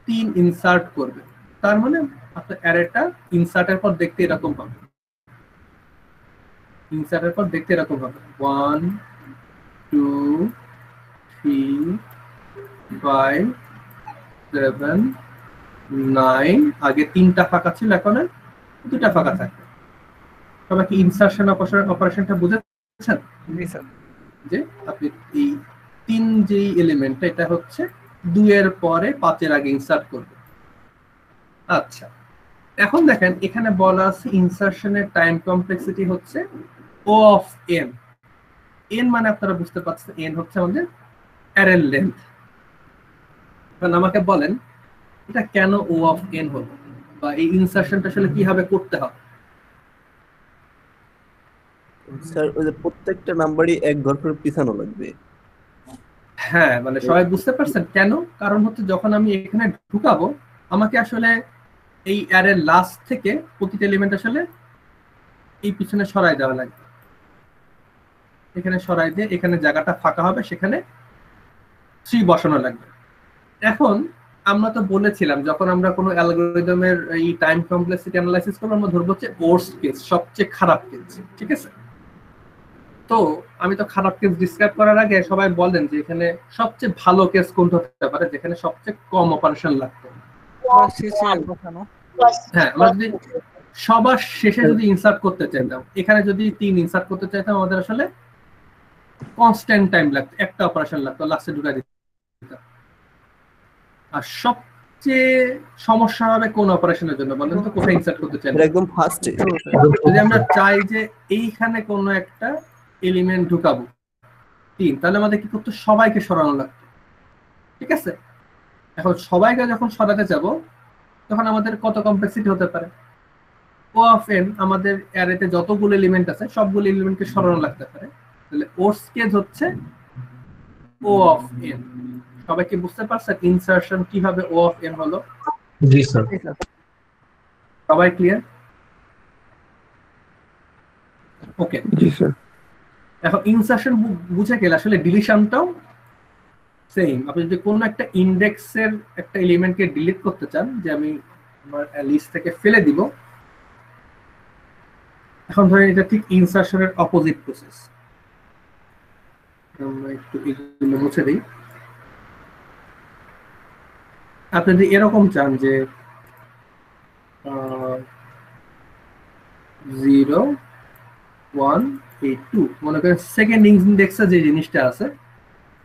3 ইনসার্ট করবে, তার মানে আপনার অ্যারেটা ইনসার্টের পর দেখতে এরকম হবে, ইনসার্টের পর দেখতে এরকম হবে 1 2 3 5 7 9, আগে 3টা ফাঁকা ছিল, এখন 2টা ফাঁকা থাকবে। সবাই কি ইনসারশন অপারেশনটা বুঝেছেন? যে আপনি এই 3 যে এলিমেন্টটা, এটা হচ্ছে 2 এর পরে 5 এর আগে ইনসার্ট করবে। আচ্ছা, এখন দেখেন এখানে বলা আছে ইনসারশনের টাইম কমপ্লেক্সিটি হচ্ছে O of n। n মানে আপনারা বুঝতে পারছেন, n হচ্ছে আমাদের অ্যারের লেন্থ। এখন আমাকে বলেন এটা কেন O of n হলো, বা এই ইনসারশনটা আসলে কিভাবে করতে হবে? স্যার ওই যে প্রত্যেকটা নাম্বারই এক ঘর করে পিছানো লাগবে। হ্যাঁ, মানে সবাই বুঝতে পারছেন কেন? কারণ হচ্ছে যখন আমি এখানে ঢুকাবো, আমাকে আসলে এই অ্যারের লাস্ট থেকে প্রতিটা এলিমেন্ট আসলে এই পিছনে সরাই দেওয়া লাগবে, এখানে সরাই দিয়ে এখানে জায়গাটা ফাঁকা হবে, সেখানে 3 বসানো লাগবে। এখন আমরা তো বলেছিলাম যখন আমরা কোনো অ্যালগরিদমের এই টাইম কমপ্লেক্সিটি অ্যানালাইসিস করব, আমরা ধরবো হচ্ছে ওয়ার্স্ট কেস, সবচেয়ে খারাপ কেস। ঠিক আছে, তো আমি তো খারাপ কেস ডিসক্রাইব করার আগে সবাই বলেন যে এখানে সবচেয়ে ভালো কেস কোনটা হতে পারে, যেখানে সবচেয়ে কম অপারেশন লাগবে। হ্যাঁ, আমরা যদি সবার শেষে যদি ইনসার্ট করতে চাইতাম, এখানে যদি 3 ইনসার্ট করতে চাইতাম, আমাদের আসলে কনস্ট্যান্ট টাইম লাগতো, একটা অপারেশন লাগতো, লাস্টে ঢুকাই দিতাম। আর সবচেয়ে সমস্যা হবে কোন অপারেশনের জন্য বলেন তো? কোথায় ইনসার্ট করতে চাই? একদম ফার্স্টে যদি আমরা চাই যে এইখানে কোনো একটা এলিমেন্ট ঢুকাবো 3, তাহলে আমাদের কি করতে? সবাইকে সরানো লাগতো। ঠিক আছে, এখন সবাইকে যখন সরাতে যাব, তখন আমাদের কত কমপ্লেক্সিটি হতে পারে? O of n, আমাদের অ্যারেতে যতগুলো এলিমেন্ট আছে সবগুলো এলিমেন্টকে সরানো লাগতে পারে, তাহলে ওয়ার্স্ট কেস হচ্ছে O of n। সবাই কি বুঝতে পারছেন ইনসারশন কিভাবে O of n হলো? জি স্যার। সবাই ক্লিয়ার? ওকে, জি স্যার। এখন ইনসারশন বুঝে গেলে আসলে ডিলিশনটাও সেম। আপনি যদি কোনো একটা ইন্ডেক্সের একটা এলিমেন্টকে ডিলিট করতে চান, যে আমি আমার লিস্ট থেকে ফেলে দিব, এখন ধরেন এটা ঠিক ইনসারশনের অপোজিট প্রসেস। আমরা একটু এগুলো মুছে দিই। আপনি যদি এরকম চান যে 0 1 8 2, মনে করেন সেকেন্ড ইন্ডেক্সে যে জিনিসটা আছে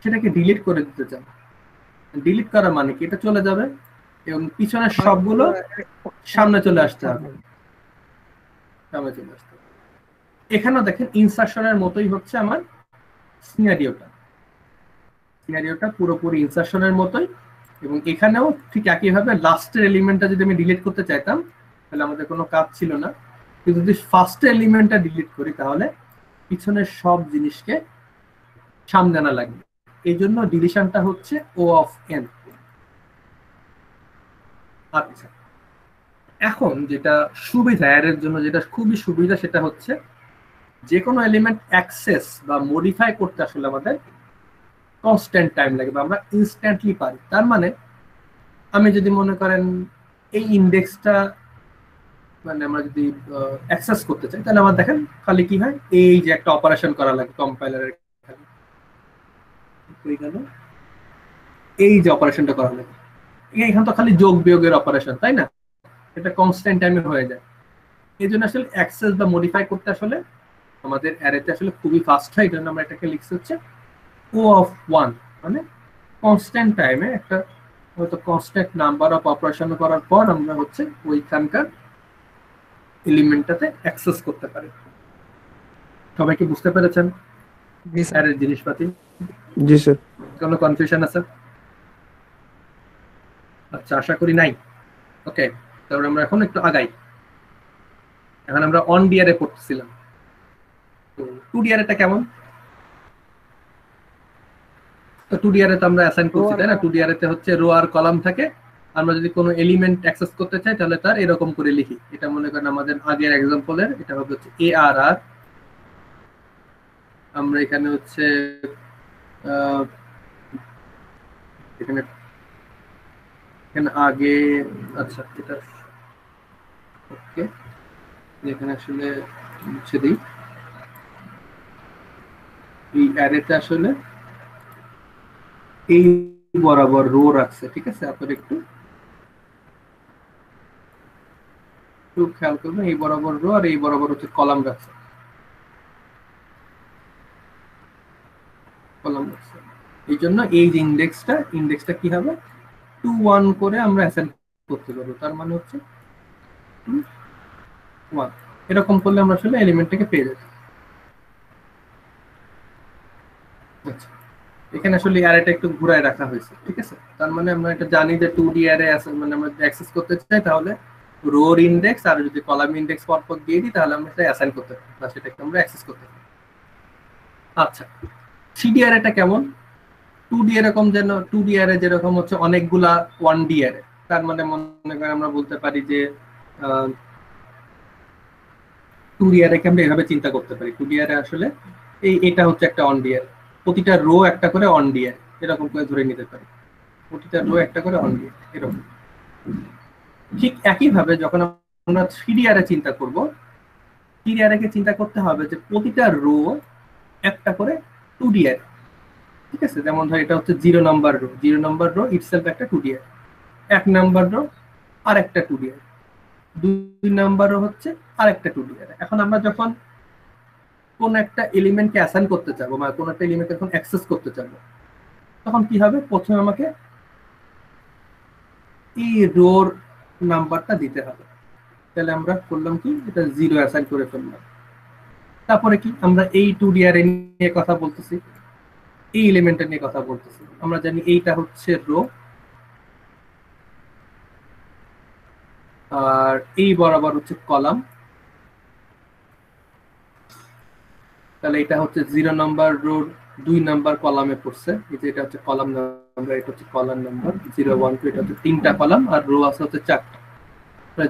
সেটাকে ডিলিট করে দিতে চান। ডিলিট করা মানে কি, এটা চলে যাবে এবং পিছনের সবগুলো সামনে চলে আসতে হবে, সামনে চলে আসতে হবে। এখানেও দেখেন ইনসারশনের মতোই হচ্ছে আমার সিনারিওটা, সিনারিওটা পুরোপুরি ইনসারশনের মতোই। এবং এখানেও ঠিক একইভাবে লাস্টের এলিমেন্টটা যদি আমি ডিলিট করতে চাইতাম তাহলে আমাদের কোনো কাজ ছিল না, কিন্তু যদি ফার্স্ট এলিমেন্টটা ডিলিট করি তাহলে পিছনের সব জিনিসকে সামনে আনা লাগবে। এই জন্য ডিলিশনটা হচ্ছে ও অফ এন। আচ্ছা, এখন যেটা সুবিধা এর জন্য, যেটা খুবই সুবিধা, সেটা হচ্ছে যে কোনো এলিমেন্ট অ্যাক্সেস বা মডিফাই করতে আসলে আমাদের কনস্ট্যান্ট টাইম লাগে বা আমরা ইনস্ট্যান্টলি পারি। তার মানে আমি যদি মনে করেন এই ইন্ডেক্সটা মানে আমরা যদি অ্যাক্সেস করতে চাই তাহলে আমার দেখেন খালি কি হয়, এই যে একটা অপারেশন করা লাগে কম্পাইলারের, এই যে অপারেশনটা করা লাগে, এখানে তো খালি যোগ বিয়োগের অপারেশন, তাই না? এটা কনস্ট্যান্ট টাইমে হয়ে যায়। এই জন্য আসলে অ্যাক্সেস বা মডিফাই করতে আসলে আমাদের অ্যারেতে আসলে খুবই ফাস্ট হয়। এই জন্য আমরা এটাকে লিখছি হচ্ছে ও অফ ওয়ান, মানে কনস্ট্যান্ট টাইমে একটা হয়তো কনস্ট্যান্ট নাম্বার অফ অপারেশন করার পর আমরা হচ্ছে ওইখানকার এলিমেন্টটাতে অ্যাক্সেস করতে পারি। সবাই কি বুঝতে পেরেছেন অ্যারের জিনিসপাতি? জি স্যার। কোনো কনফিউশন আছে? আচ্ছা, আশা করি নাই। ওকে, তাহলে আমরা এখন একটু আগাই। এখন আমরা অন ডিআরে পড়তেছিলাম, তো টু ডিআরটা কেমন? তো টু ডিআরে তো আমরা অ্যাসাইন করছি, তাই না? টু ডিআরে হচ্ছে রো আর কলাম থাকে। আমরা যদি কোনো এলিমেন্ট অ্যাক্সেস করতে চাই তাহলে তার এরকম করে লিখি। এটা মনে করেন আমাদের আগের এক্সাম্পলের, এটা হবে হচ্ছে এ আর আর। আমরা এখানে হচ্ছে এখানে আগে, আচ্ছা এটা ওকে, এখানে আসলে মুছে দিই। এই অ্যারেতে আসলে এই বরাবর রো রাখছে, ঠিক আছে? আপনার একটু খেয়াল করবেন, এই বরাবর রো আর এই বরাবর হচ্ছে কলাম রাখছে, কলাম রাখছে। এই জন্য এই যে ইন্ডেক্সটা কি হবে, 2 1 করে আমরা অ্যাসাইন করতে পারবো। তার মানে হচ্ছে 1 এরকম করলে আমরা আসলে এলিমেন্টটাকে পেয়ে যাবো। আচ্ছা, এখানে আসলে অ্যারেটা একটু ঘুরায় রাখা হয়েছে, ঠিক আছে? তার মানে আমরা এটা জানি যে 2D অ্যারে আছে, মানে আমরা অ্যাক্সেস করতে চাই তাহলে রোর ইনডেক্স আর যদি কলাম ইনডেক্স পরপর দিয়ে দিই তাহলে আমরা সেটা অ্যাসাইন করতে পারি বা সেটাকে আমরা অ্যাক্সেস করতে পারি। আচ্ছা, 3D অ্যারেটা কেমন? 2D এরকম, যেন 2D অ্যারে যেরকম হচ্ছে অনেকগুলা 1D অ্যারে। তার মানে মনে করেন আমরা বলতে পারি যে 2D অ্যারেকে আমরা এভাবে চিন্তা করতে পারি। 2D অ্যারে আসলে এটা হচ্ছে একটা অন ডি অ্যারে, প্রতিটা রো একটা করে অন ডি অ্যারে, এরকম করে ধরে নিতে পারি। প্রতিটা রো একটা করে অন ডি অ্যারে এরকম। ঠিক একইভাবে যখন আমরা 3D অ্যারে চিন্তা করব, 3D অ্যারেকে চিন্তা করতে হবে যে প্রতিটা রো একটা করে 2D অ্যারে, ঠিক আছে? যেমন ধর এটা হচ্ছে 0 number rho, 0 number rho itself একটা 2D অ্যারে, 1 নাম্বার রো আর একটা 2D অ্যারে, 2 নাম্বার রো হচ্ছে আর একটা 2D অ্যারে। এখন আমরা যখন কোন একটা এলিমেন্টকে অ্যাসাইন করতে চাবো, মানে কোন একটা এলিমেন্টকে যখন অ্যাক্সেস করতে চাবো, তখন কি হবে? প্রথমে আমাকে এই রোর নাম্বারটা দিতে হবে। তাহলে আমরা করলাম কি, এটা 0 অ্যাসাইন করে ফেললাম। তারপরে কি, আমরা এই 2D অ্যারে নিয়ে কথা বলতেছি, এই এলিমেন্টটা নিয়ে কথা বলতেছি। আমরা জানি এইটা হচ্ছে রো আর এই বরাবর হচ্ছে কলাম। তাহলে এটা হচ্ছে 0 নাম্বার রোর 2 নাম্বার কলামে পড়ছে, এটা হচ্ছে কলাম নাম্বার, এটা হচ্ছে কলাম নাম্বার 0 1 2, এটা হচ্ছে 3টা কলাম আর রো আছে হচ্ছে 4টা।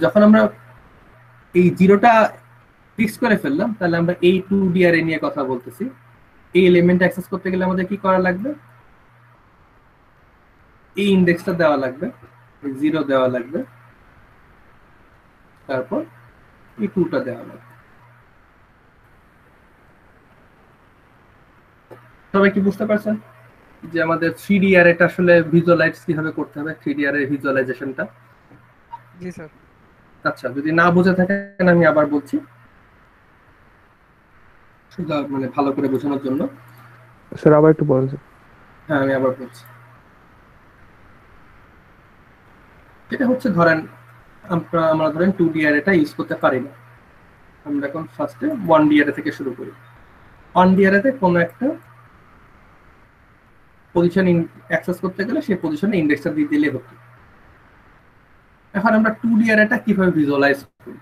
যখন আমরা এই 0টা ফিক্স করে ফেললাম তাহলে আমরা এই 2D অ্যারে নিয়ে কথা বলতেছি। এই এলিমেন্ট অ্যাক্সেস করতে গেলে আমাদের কি করা লাগবে? এই ইনডেক্সটা দেওয়া লাগবে, 0 দেওয়া লাগবে, তারপর এই 2টা দেওয়া লাগবে। সবাই কি বুঝতে পারছেন যে আমাদের 3D অ্যারেটা আসলে ভিজুয়ালাইজ কিভাবে করতে হবে, 3D অ্যারে ভিজুয়ালাইজেশনটা? জি স্যার। আচ্ছা, যদি না বুঝে থাকেন আমি আবার বলছি, মানে ভালো করে বোঝানোর জন্য। স্যার আবার একটু বলেন। হ্যাঁ আমি আবার বলছি, এটা হচ্ছে ধরেন আমরা ধরেন 2D অ্যারেটা ইউজ করতে পারি না, আমরা এখন ফার্স্টে 1D অ্যারে থেকে শুরু করি। 1D অ্যারেতে কোনো একটা পজিশন অ্যাক্সেস করতে গেলে সেই পজিশনে ইন্ডেক্সটা দিয়ে দিলে হতো। এখন আমরা 2D অ্যারেটা কিভাবে ভিজুয়ালাইজ করব?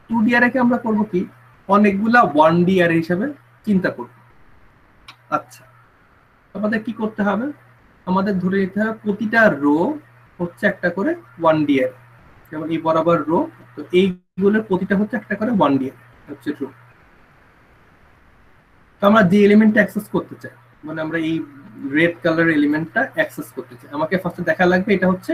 2D অ্যারেকে আমরা করব কি, অনেকগুলা 1D অ্যারে হিসেবে চিন্তা করব। আচ্ছা, আমাদের কি করতে হবে, আমাদের ধরে নিতে হবে প্রতিটা রো হচ্ছে একটা করে 1D অ্যারে, যেমন এই বরাবর রো, তো এইগুলোর প্রতিটা হচ্ছে একটা করে 1D অ্যারে হচ্ছে রো। তো আমরা যে এলিমেন্টটা অ্যাক্সেস করতে চাই, মানে আমরা এই রেড কালার এলিমেন্টটা অ্যাক্সেস করতে চাই, আমাকে ফার্স্টে দেখা লাগবে এটা হচ্ছে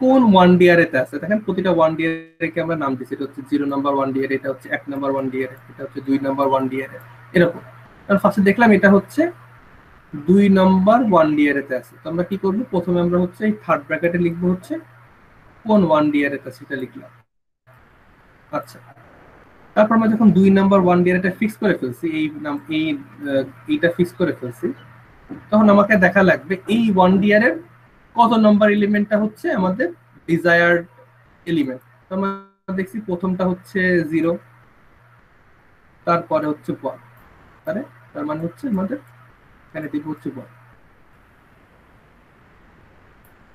কোন 1D অ্যারেতে আছে। দেখেন প্রতিটা 1D অ্যারেকে আমরা নাম দিচ্ছি, এটা হচ্ছে 0 নাম্বার 1D অ্যারে, এটা হচ্ছে 1 নাম্বার 1D অ্যারে, এটা হচ্ছে 2 নাম্বার 1D অ্যারে, এরকম। কারণ ফার্স্টে দেখলাম এটা হচ্ছে 2 নাম্বার 1D অ্যারেতে আছে, তো আমরা কি করব, প্রথমে আমরা হচ্ছে এই থার্ড ব্র্যাকেটে লিখব হচ্ছে কোন 1D অ্যারেতে আছে সেটা লিখলাম। আচ্ছা, তারপর আমরা যখন 2 নাম্বার 1D অ্যারেটা ফিক্স করে ফেলছি, এইটা ফিক্স করে ফেলছি, তখন আমাকে দেখা লাগবে এই 1D অ্যারের কত নাম্বার এলিমেন্টটা হচ্ছে আমাদের ডিজায়ার্ড এলিমেন্ট। তো আমরা দেখছি প্রথমটা হচ্ছে 0, তারপরে হচ্ছে 1, তার মানে হচ্ছে আমাদের এখানে দিব হচ্ছে 1।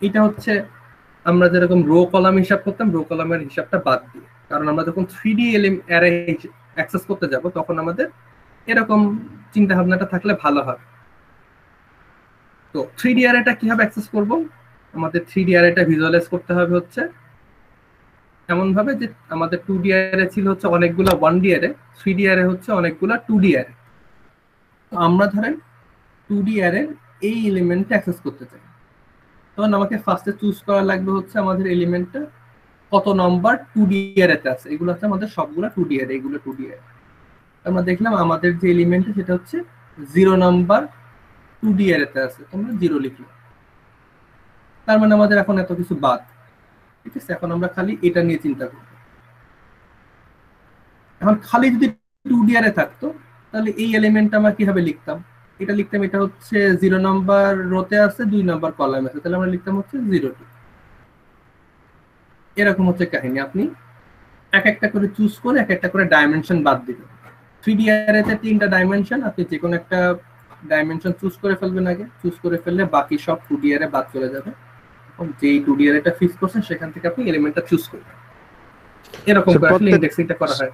এটা হচ্ছে আমরা যেরকম রো কলাম হিসাব করতাম, রো কলামের হিসাবটা বাদ দিয়ে, কারণ আমরা যখন 3D অ্যারে অ্যাক্সেস করতে যাব তখন আমাদের এরকম চিন্তা ভাবনাটা থাকলে ভালো হবে। তো 3D অ্যারেটা কিভাবে অ্যাক্সেস করব, আমাদের 3D অ্যারেটা ভিজুয়ালাইজ করতে হবে হচ্ছে এমন ভাবে যে আমাদের 2D অ্যারে ছিল হচ্ছে অনেকগুলা 1D অ্যারে, 3D অ্যারে হচ্ছে অনেকগুলা 2D অ্যারে। তো আমরা ধরেন 2D অ্যারের এই এলিমেন্টটা অ্যাক্সেস করতে চাই, তখন আমাকে ফার্স্টে চুজ করা লাগবে হচ্ছে আমাদের এলিমেন্টটা কত নম্বর 2D অ্যারেতে আছে। এগুলো হচ্ছে আমাদের সবগুলো 2D অ্যারে, এগুলো 2D অ্যারে। আমরা দেখলাম আমাদের যে এলিমেন্টটা সেটা হচ্ছে 0 নাম্বার 2D অ্যারেতে আছে, আমরা 0 লিখলাম। তার মানে আমাদের এখন এত কিছু বাদ, ঠিক আছে? এখন আমরা খালি এটা নিয়ে চিন্তা করব। এখন খালি যদি 2D অ্যারে থাকতো তাহলে এই এলিমেন্টটা আমরা কিভাবে লিখতাম, এটা লিখতাম এটা হচ্ছে 0 নাম্বার রোতে আছে, 2 নাম্বার কলামে আছে, তাহলে আমরা লিখতাম হচ্ছে 02। এরকম হচ্ছে কাহিনী। আপনি এক একটা করে চুজ করে এক একটা করে ডাইমেনশন বাদ দিবেন। 3D অ্যারেতে 3টা ডাইমেনশন, আপনি যে কোনো একটা ডাইমেনশন চুজ করে ফেলবেন, আগে চুজ করে ফেললে বাকি সব 2D অ্যারে বাদ চলে যাবে। এখন যেই 2D অ্যারেটা ফিক্স করছেন সেখান থেকে আপনি এলিমেন্টটা চুজ করবেন। এরকম করে আসলে ইন্ডেক্সিংটা করা হয়।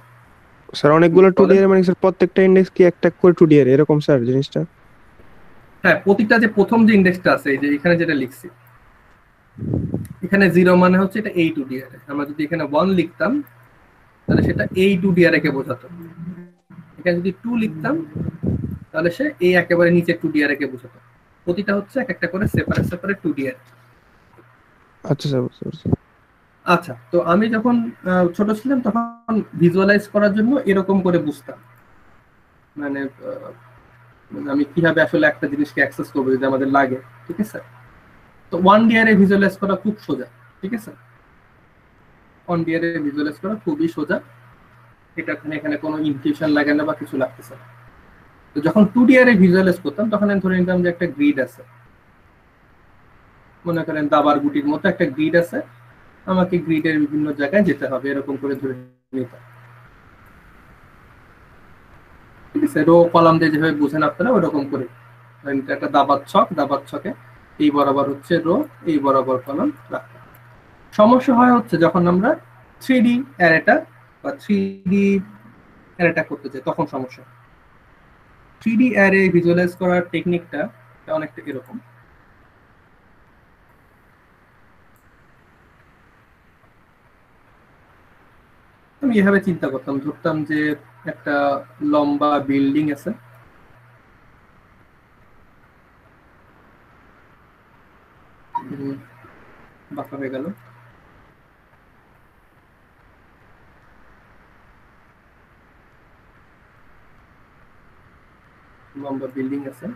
স্যার অনেকগুলো 2D অ্যারে মানে স্যার প্রত্যেকটা ইন্ডেক্স কি একটা করে 2D অ্যারে এরকম স্যার জিনিসটা? হ্যাঁ, প্রতিটা যে প্রথম যে ইন্ডেক্সটা আছে, এই যে এখানে যেটা লিখছি, এখানে 0 মানে হচ্ছে এটা এই 2D অ্যারে। আমরা যদি এখানে 1 লিখতাম তাহলে সেটা এই 2D অ্যারে কে বোঝাতো। এখানে যদি 2 লিখতাম তাহলে সে এই একেবারে নিচে 2D অ্যারে কে বোঝাতো। প্রতিটা হচ্ছে এক একটা করে সেপারেট 2D অ্যারে। আচ্ছা স্যার, বুঝতে পারছি। আচ্ছা, তো আমি যখন ছোট ছিলাম তখন ভিজুয়ালাইজ করার জন্য এরকম করে বুঝতাম, মানে আমি কিভাবে আসলে একটা জিনিসকে অ্যাক্সেস করবো যদি আমাদের লাগে, ঠিক আছে? তো 1D অ্যারে ভিজুয়ালাইজ করা খুব সোজা, ঠিক আছে? 1D অ্যারে ভিজুয়ালাইজ করা খুবই সোজা, এটা এখানে কোনো ইনটিউশন লাগে না বা কিছু লাগতেছে না। তো যখন 2D অ্যারে ভিজুয়ালাইজ করতাম তখন আমি ধরে নিতাম যে একটা গ্রিড আছে, মনে করেন দাবার গুটির মতো একটা গ্রিড আছে, আমাকে গ্রিডের বিভিন্ন জায়গায় যেতে হবে, এরকম করে ধরে নিতাম, ঠিক আছে? রো কলাম দিয়ে যেভাবে বুঝেন আপনারা ওরকম করে একটা দাবার ছক, দাবার ছকে এই বরাবর হচ্ছে রো, এই বরাবর কলাম রাখতাম। সমস্যা হয় হচ্ছে যখন আমরা 3D অ্যারেটা বা 3D অ্যারেটা করতে চাই তখন সমস্যা। 3D অ্যারে ভিজুয়ালাইজ করার টেকনিকটা অনেকটা এরকম। আমি এভাবে চিন্তা করতাম, ধরতাম যে একটা লম্বা বিল্ডিং আছে, বাঁকা হয়ে গেল, লম্বা বিল্ডিং আছে,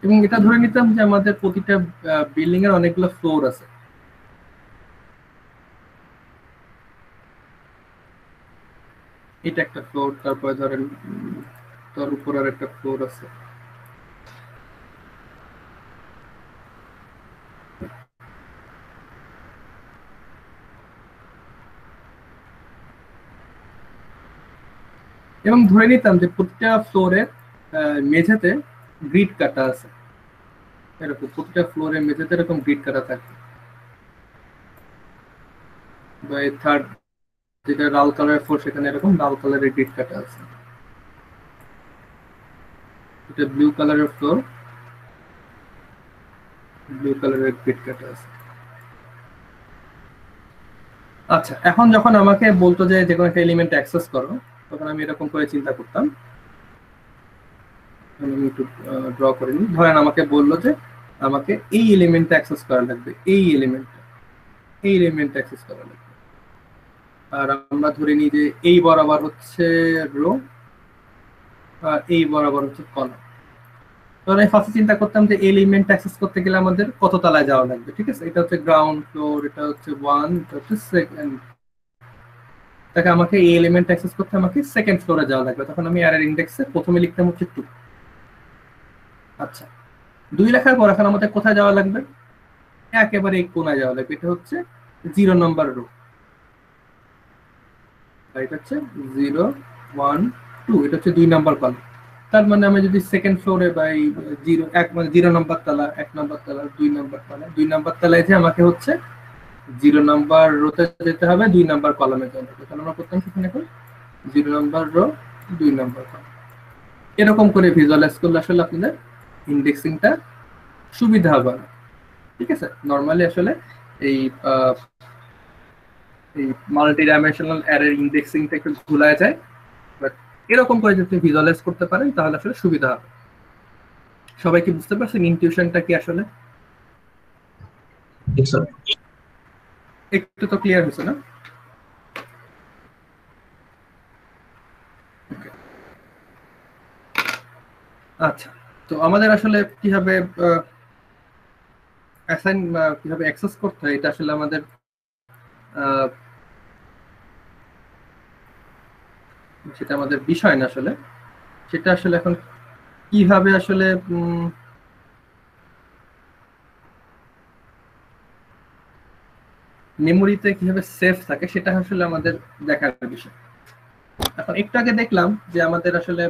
এবং এটা ধরে নিতাম যে আমাদের প্রতিটা বিল্ডিং এর অনেকগুলো ফ্লোর আছে। এটা একটা ফ্লোর, তারপরে ধরেন তার উপর আর একটা ফ্লোর আছে। এবং ধরে নিতাম যে প্রতিটা ফ্লোরের মেঝেতে গ্রিড কাটা আছে, এরকম প্রতিটা ফ্লোরের মেঝেতে এরকম গ্রিড কাটা থাকে। বা এই থার্ড যেটা লাল কালারের ফ্লোর, সেখানে এরকম লাল কালারের গ্রিড কাটা আছে। এটা ব্লু কালারের ফ্লোর, ব্লু কালারের গ্রিড কাটা আছে। আচ্ছা, এখন যখন আমাকে বলতো যে কোনো একটা এলিমেন্ট অ্যাক্সেস করো, তখন আমি এরকম করে চিন্তা করতাম। আমি একটু ড্র করে নিই। ধরেন আমাকে বললো যে আমাকে এই এলিমেন্ট অ্যাক্সেস করা লাগবে, এই এলিমেন্ট অ্যাক্সেস করা লাগবে। আর আমরা ধরে নিই যে এই বরাবর হচ্ছে রো আর এই বরাবর হচ্ছে কলাম। তখন আমি ফার্স্টে চিন্তা করতাম যে এলিমেন্ট অ্যাক্সেস করতে গেলে আমাদের কত তলায় যাওয়া লাগবে। ঠিক আছে, এটা হচ্ছে গ্রাউন্ড ফ্লোর, এটা হচ্ছে 1, এটা হচ্ছে সেকেন্ড। তাকে আমাকে এই এলিমেন্ট অ্যাক্সেস করতে আমাকে সেকেন্ড ফ্লোরে যাওয়া লাগবে। তখন আমি অ্যারের ইন্ডেক্সে প্রথমে লিখতাম হচ্ছে 2। আচ্ছা, 2 লেখার পর এখন আমাদের কোথায় যাওয়া লাগবে? একেবারে এই কোনায় যাওয়া লাগবে। এটা হচ্ছে 0 নম্বর রো, এটা হচ্ছে 0, 1, 2, এটা হচ্ছে 2 নম্বর কলাম। তার মানে আমি যদি সেকেন্ড ফ্লোরে বা 0 নম্বর তলা, 1 নম্বর তলা, 2 নম্বর তলা, 2 নম্বর তলায় যে আমাকে হচ্ছে 0 নম্বর রোতে যেতে হবে, 2 নম্বর কলামে যেতে হবে। তাহলে আমরা করতাম সেখানে এখন 0 নম্বর রো, 2 নম্বর কলাম। এরকম করে ভিজুয়ালাইজ করলে আসলে আপনাদের ইন্ডেক্সিংটা সুবিধা হবে না। ঠিক আছে, নরমালি আসলে এই মাল্টি ডাইমেনশনাল অ্যারের ইন্ডেক্সিংটা একটু ভুলা যায়, বাট এরকম করে যদি ভিজুয়ালাইজ করতে পারেন তাহলে আসলে সুবিধা হবে। সবাই কি বুঝতে পারছেন ইনটিউশনটা কি আসলে? একটু তো ক্লিয়ার হয়েছে না? আচ্ছা, তো আমাদের আসলে কিভাবে কিভাবে অ্যাক্সেস করতে হয়, এটা আসলে আমাদের সেটা আমাদের বিষয় না। আসলে সেটা আসলে এখন কিভাবে আসলে মেমোরিতে কিভাবে সেভ থাকে সেটা আসলে আমাদের দেখার বিষয়। এখন একটু আগে দেখলাম যে আমাদের আসলে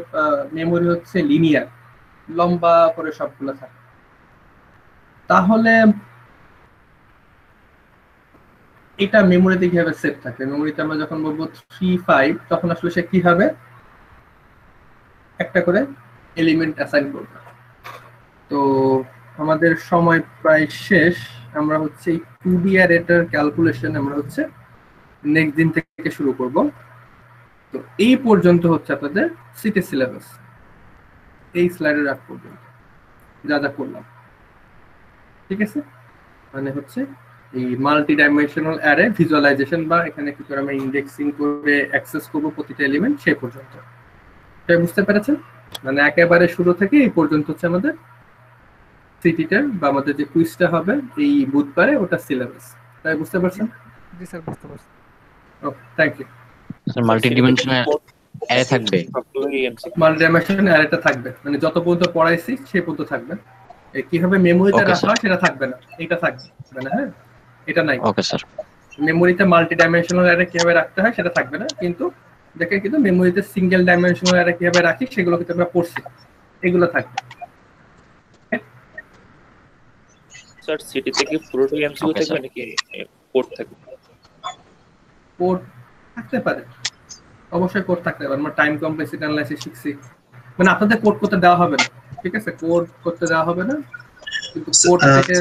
মেমোরি হচ্ছে লিনিয়ার, লম্বা করে সবগুলো থাকে। তাহলে এটা মেমোরিতে কিভাবে সেভ থাকে? মেমোরিতে আমরা যখন বলবো 3, 5, তখন আসলে সে কিভাবে একটা করে এলিমেন্ট অ্যাসাইন করবে। তো আমাদের সময় প্রায় শেষ। আমরা হচ্ছে এই 2D অ্যারেটার ক্যালকুলেশন আমরা হচ্ছে নেক্সট দিন থেকে শুরু করব। তো এই পর্যন্ত হচ্ছে আপনাদের সিটি সিলেবাস, এই স্লাইডের আগ পর্যন্ত যা যা করলাম। ঠিক আছে, মানে হচ্ছে এই মাল্টি ডাইমেনশনাল অ্যারে ভিজুয়ালাইজেশন বা এখানে কি করে আমরা ইন্ডেক্সিং করে অ্যাক্সেস করব প্রতিটা এলিমেন্ট, সেই পর্যন্ত। তাই বুঝতে পেরেছেন? মানে একেবারে শুরু থেকে এই পর্যন্ত হচ্ছে আমাদের সিটিটার বা আমাদের যে কুইজটা হবে এই বুধবারে, ওটা সিলেবাস। তাই বুঝতে পারছেন? জি স্যার, বুঝতে পারছি। Okay, thank you sir. Multi dimensional array থাকবে, মাল্টি ডাইমেনশনাল অ্যারেটা থাকবে, মানে যত পর্যন্ত পড়াইছি সেই পর্যন্ত থাকবে। কিভাবে মেমোরিতে রাখা হয় সেটা থাকবে না, এটা থাকবে না। হ্যাঁ, এটা নাই। Okay sir. মেমোরিতে মাল্টি ডাইমেনশনাল অ্যারে কিভাবে রাখতে হয় সেটা থাকবে না, কিন্তু দেখেন কিন্তু মেমোরিতে সিঙ্গেল ডাইমেনশনাল অ্যারে কিভাবে রাখি সেগুলো কিন্তু আমরা পড়ছি, এগুলো থাকবে। স্যার সিটি থেকে পুরোটাই এমসিকিউ থাকবে নাকি কোড থাকবে? কোড থাকতে পারে, অবশ্যই কোড থাকতে পারে। আমরা টাইম কমপ্লেক্সিটি অ্যানালাইসিস শিখছি, মানে আপনাদের কোড করতে দেওয়া হবে না। ঠিক আছে, কোড করতে দেওয়া হবে না, কিন্তু কোড থেকে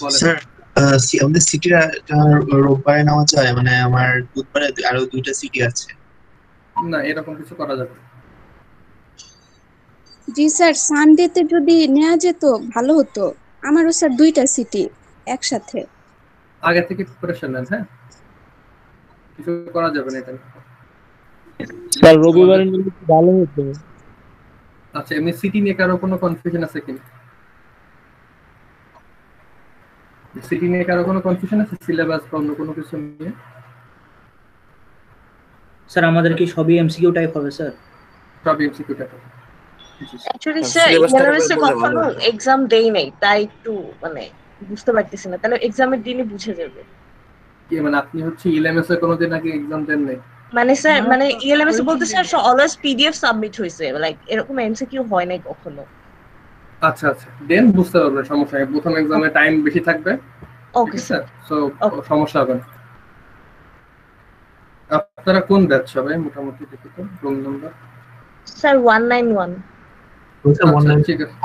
বলেন। স্যার আমাদের সিটিটা রোববারে নেওয়া যায়? মানে আমার বুধবারে আরো 2টা সিটি আছে। না, এরকম কিছু করা যাবে না। জি স্যার, সানডেতে যদি নেওয়া যেত ভালো হতো। আমারও স্যার 2টা সিটি একসাথে। আগে থেকে প্রিপারেশন নেন। হ্যাঁ, কিছু করা যাবে না এটা। স্যার রবিবারে নিলে ভালো হতো। আচ্ছা, এমনি সিটি নিয়ে কারো কোনো কনফিউশন আছে কিনা? সিটি নিয়ে কারো কোনো কনফিউশন আছে, সিলেবাস বা অন্য কোনো কিছু নিয়ে? স্যার আমাদের কি সবই এমসিকিউ টাইপ হবে স্যার? সব এমসিকিউ টাইপ হবে। অ্যাকচুয়ালি স্যার ইকোনমিক্সে কখনো এক্সাম দেই নাই, তাই একটু মানে বুঝতে পারতেছি না। তাহলে এক্সামের দিনই বুঝে যাবে। কি মানে আপনি হচ্ছে ইএলএমএস এ কোনোদিন আগে এক্সাম দেন নাই? মানে স্যার মানে ইএলএমএস বলতে স্যার অলওয়েজ পিডিএফ সাবমিট হইছে, লাইক এরকম এমসিকিউ হয় নাই কখনো। আচ্ছা আচ্ছা, দেন বুঝতে পারবেন, সমস্যা নেই। প্রথম এক্সামে টাইম বেশি থাকবে। ওকে স্যার, সো সমস্যা হবে না। আপনারা কোন ব্যাচ সবাই মোটামুটি দেখি তো রোল নাম্বার? স্যার 191। ঠিক আছে,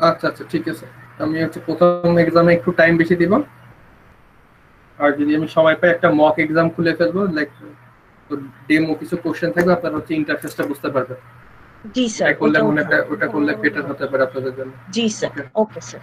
আচ্ছা আচ্ছা ঠিক আছে। আমি হচ্ছে প্রথম এক্সামে একটু টাইম বেশি দিব, আর যদি আমি সময় পাই একটা মক এক্সাম খুলে ফেলবো, লাইক ডেমো কিছু কোশ্চেন থাকবে, আপনারা হচ্ছে ইন্টারফেসটা বুঝতে পারবেন। জি স্যার, ওটা করলে বেটার হতে পারে আপনাদের জন্য। জি স্যার, ওকে স্যার।